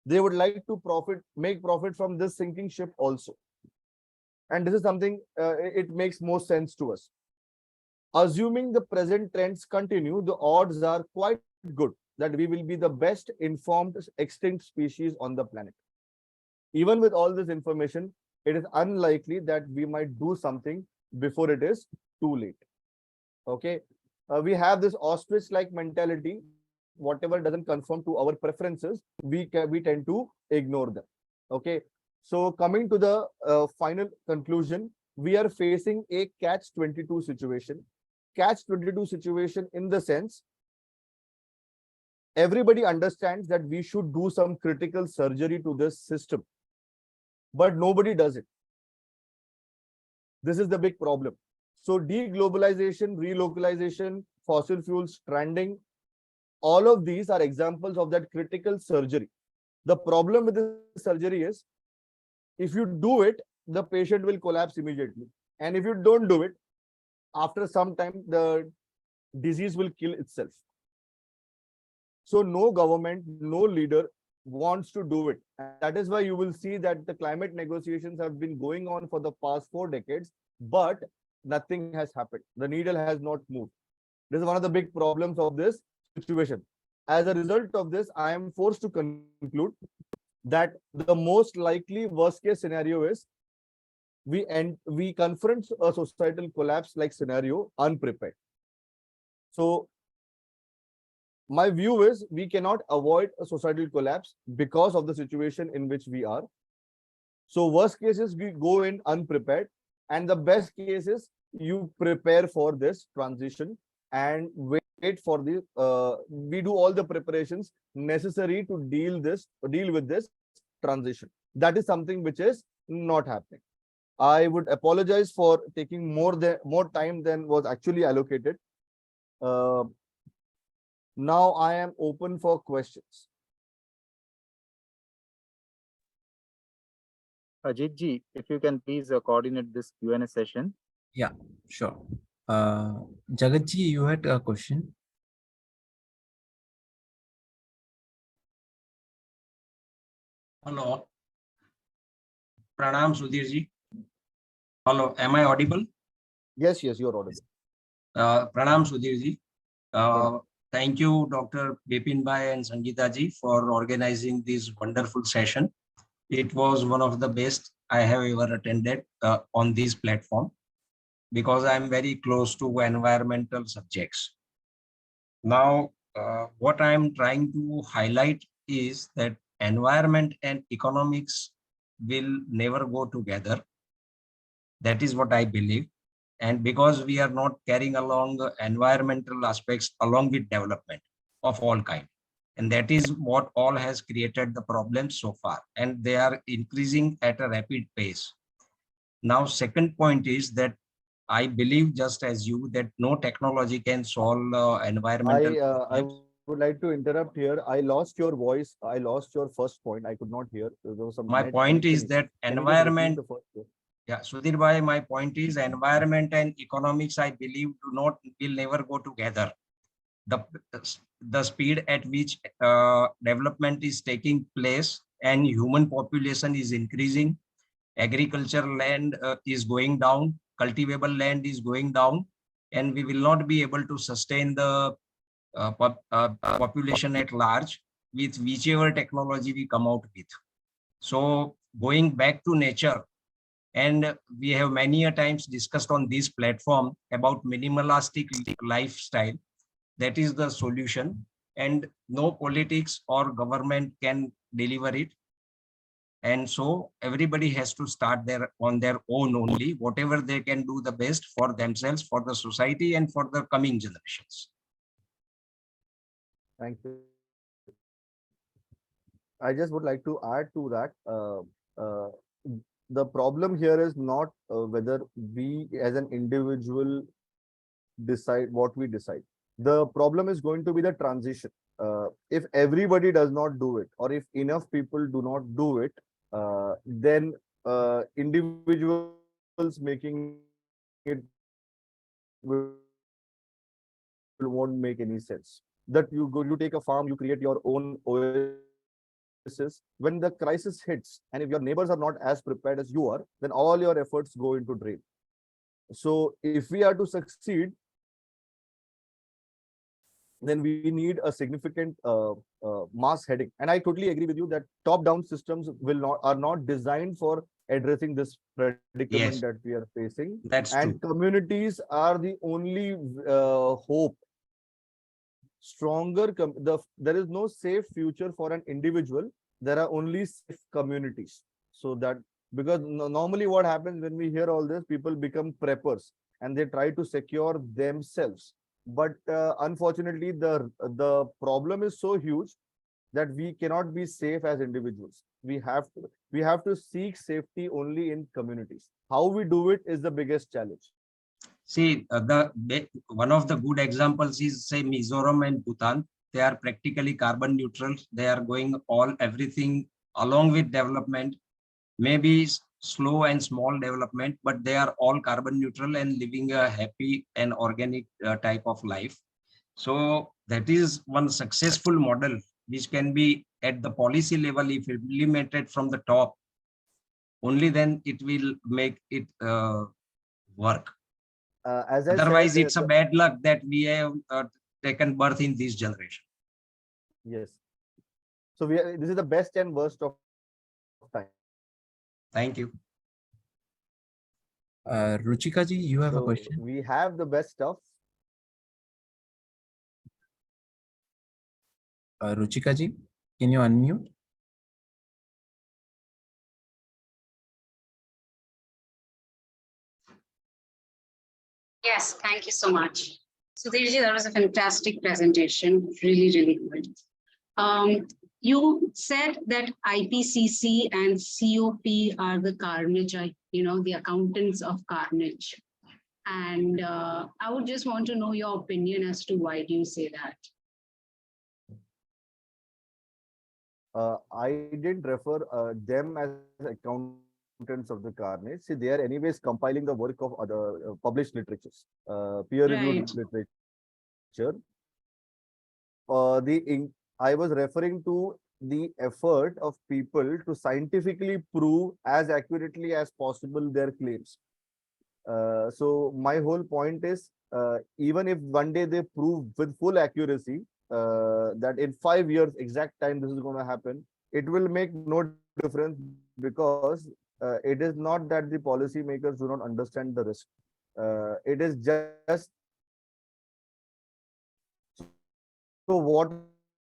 They would like to make profit from this sinking ship also. And this is something, it makes more sense to us. Assuming the present trends continue, the odds are quite good that we will be the best informed extinct species on the planet. Even with all this information, it is unlikely that we might do something before it is too late. Okay, we have this ostrich-like mentality. Whatever doesn't conform to our preferences, we tend to ignore them. Okay. So coming to the final conclusion, we are facing a catch-22 situation. Catch-22 situation in the sense, everybody understands that we should do some critical surgery to this system, but nobody does it. This is the big problem. So deglobalization, relocalization, fossil fuels stranding, all of these are examples of that critical surgery. The problem with this surgery is, if you do it, the patient will collapse immediately. And if you don't do it, after some time, the disease will kill itself. So no government, no leader wants to do it. And that is why you will see that the climate negotiations have been going on for the past 4 decades, but nothing has happened. The needle has not moved. This is one of the big problems of this situation. As a result of this, I am forced to conclude that the most likely worst case scenario is we confront a societal collapse like scenario unprepared. So my view is we cannot avoid a societal collapse because of the situation in which we are. So worst cases we go in unprepared, and the best case is you prepare for this transition and wait for the we do all the preparations necessary to deal with this transition. That is something which is not happening. I would apologize for taking more time than was actually allocated. Uh, Now I am open for questions. Ajit ji, if you can please coordinate this Q&A session. Yeah, sure. Jagatji, you had a question. Hello. Pranam Sudhir ji. Hello, am I audible? Yes, you're audible. Pranam Sudhir ji. Pranam. Thank you, Dr. Bipin Bhai and Sangeeta ji, for organizing this wonderful session. It was one of the best I have ever attended on this platform, because I am very close to environmental subjects. Now, what I am trying to highlight is that environment and economics will never go together. That is what I believe. And because we are not carrying along the environmental aspects along with development of all kind. And that is what all has created the problems so far. And they are increasing at a rapid pace. Now, second point is that I believe, just as you, that no technology can solve environmental I problems. would like to interrupt here. I lost your voice. I lost your first point. I could not hear. There was some My net point is connection. that Can you just repeat environment, the first point? yeah, Sudhir bhai, my point is environment and economics, I believe, will never go together. The speed at which development is taking place and human population is increasing, agriculture land is going down, cultivable land is going down, and we will not be able to sustain the population at large with whichever technology we come out with. So going back to nature, and we have many a times discussed on this platform about minimalistic lifestyle. That is the solution, and no politics or government can deliver it. And so everybody has to start on their own only, whatever they can do the best for themselves, for the society, and for the coming generations. Thank you. I just would like to add to that. The problem here is not whether we as an individual decide what we decide. The problem is going to be the transition. If everybody does not do it, or if enough people do not do it, then individuals making it won't make any sense. That you take a farm, you create your own oasis. When the crisis hits, and if your neighbors are not as prepared as you are, then all your efforts go into drain. So if we are to succeed, then we need a significant mass heading. And I totally agree with you that top-down systems are not designed for addressing this predicament Yes, that we are facing. that's And true. communities are the only hope. There is no safe future for an individual there are only safe communities. So that, because normally what happens when we hear all this, people become preppers and they try to secure themselves. But unfortunately, the problem is so huge that we cannot be safe as individuals. We have to seek safety only in communities. How we do it is the biggest challenge. See, one of the good examples is, say, Mizoram and Bhutan. They are practically carbon neutral. They are going everything along with development, maybe slow and small development, but they are all carbon neutral and living a happy and organic type of life. So that is one successful model which can be at the policy level. If implemented from the top, only then it will make it work. As I Otherwise, said, it's a bad luck that we have taken birth in this generation. yes. So this is the best and worst of time. Thank you. Ruchika ji, you have a So question. we have the best stuff. Ruchika ji, can you unmute? Yes, thank you so much. Sudhirji, that was a fantastic presentation. Really, really good. You said that IPCC and COP are the carnage, the accountants of carnage. And I would just want to know your opinion as to why do you say that? I didn't refer them as accountants of the carnage. See, they are anyways compiling the work of other published literatures, peer-reviewed literature. I was referring to the effort of people to scientifically prove as accurately as possible their claims. So my whole point is, even if one day they prove with full accuracy that in 5 years exact time this is going to happen, it will make no difference, because it is not that the policymakers do not understand the risk. It is just, so what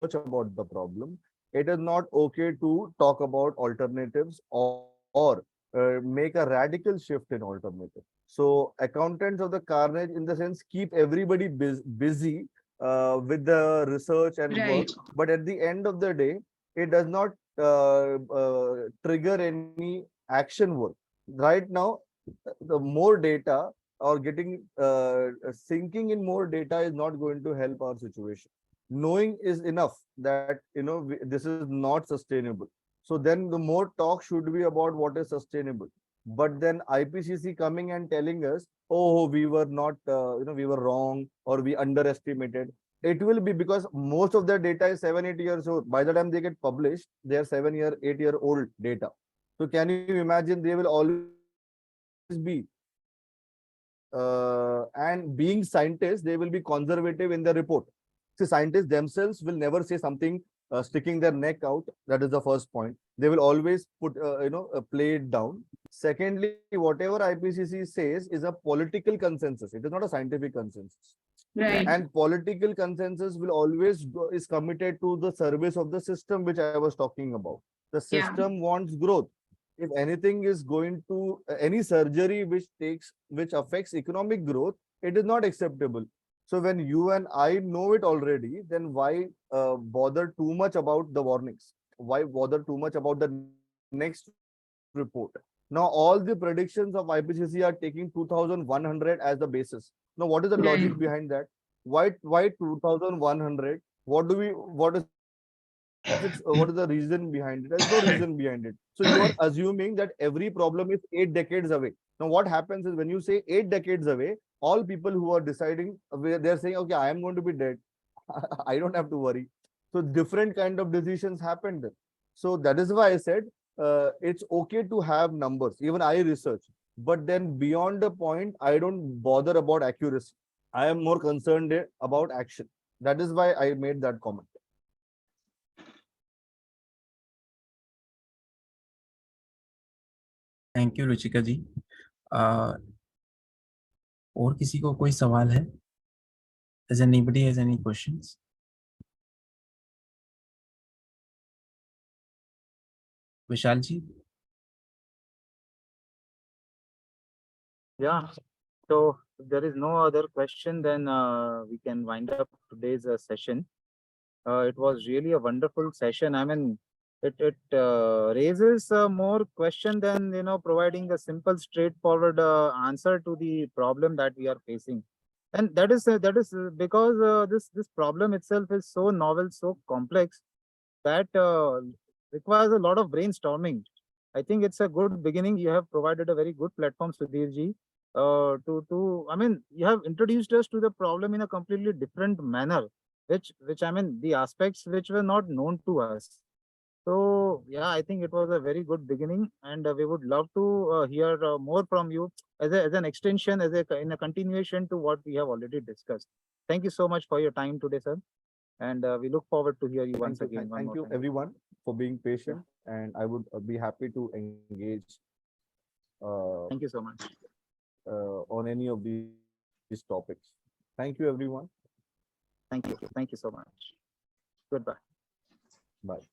much about the problem? It is not okay to talk about alternatives or make a radical shift in alternative. So accountants of the carnage, in the sense, keep everybody busy with the research and work, but at the end of the day, it does not trigger any action work. Right now, the more data or getting sinking in more data is not going to help our situation. Knowing is enough that this is not sustainable. So then the more talk should be about what is sustainable. But then IPCC coming and telling us, oh, we were not, we were wrong, or we underestimated. It will be because most of their data is 7-8 years old. By the time they get published, they are 7-8 year old data. So can you imagine, they will always be, and being scientists, they will be conservative in their report. See, scientists themselves will never say something sticking their neck out. That is the first point. They will always put, play it down. Secondly, whatever IPCC says is a political consensus. It is not a scientific consensus. Right. And political consensus will always is committed to the service of the system, which I was talking about. The system wants growth. If anything is going to any surgery which affects economic growth, it is not acceptable. So when you and I know it already, then why bother too much about the warnings? Why bother too much about the next report? Now all the predictions of IPCC are taking 2100 as the basis. Now what is the logic behind that? Why 2100? What is the reason behind it? There's no reason behind it. So you are assuming that every problem is 8 decades away. Now what happens is, when you say 8 decades away, all people who are deciding, they're saying, okay, I am going to be dead. I don't have to worry. So different kind of decisions happened. So that is why I said it's okay to have numbers. Even I research, but then beyond the point, I don't bother about accuracy. I am more concerned about action. That is why I made that comment. Thank you Ruchika ji. और किसी को कोई सवाल है? Does anybody has any questions? Vishalji? Yeah. So if there is no other question, then we can wind up today's session. It was really a wonderful session. I mean, it raises more question than providing a simple, straightforward answer to the problem that we are facing, and that is because this problem itself is so novel, so complex that requires a lot of brainstorming. I think it's a good beginning. You have provided a very good platform, Sudhirji. I mean, you have introduced us to the problem in a completely different manner, which I mean, the aspects which were not known to us. So yeah, I think it was a very good beginning, and we would love to hear more from you as an extension, in a continuation to what we have already discussed. Thank you so much for your time today, sir, and we look forward to hear you once Thank you, again. One thank more you time. everyone for being patient, and I would be happy to engage Thank you so much. on any of these topics. Thank you, everyone. Thank you. Thank you so much. Goodbye. Bye.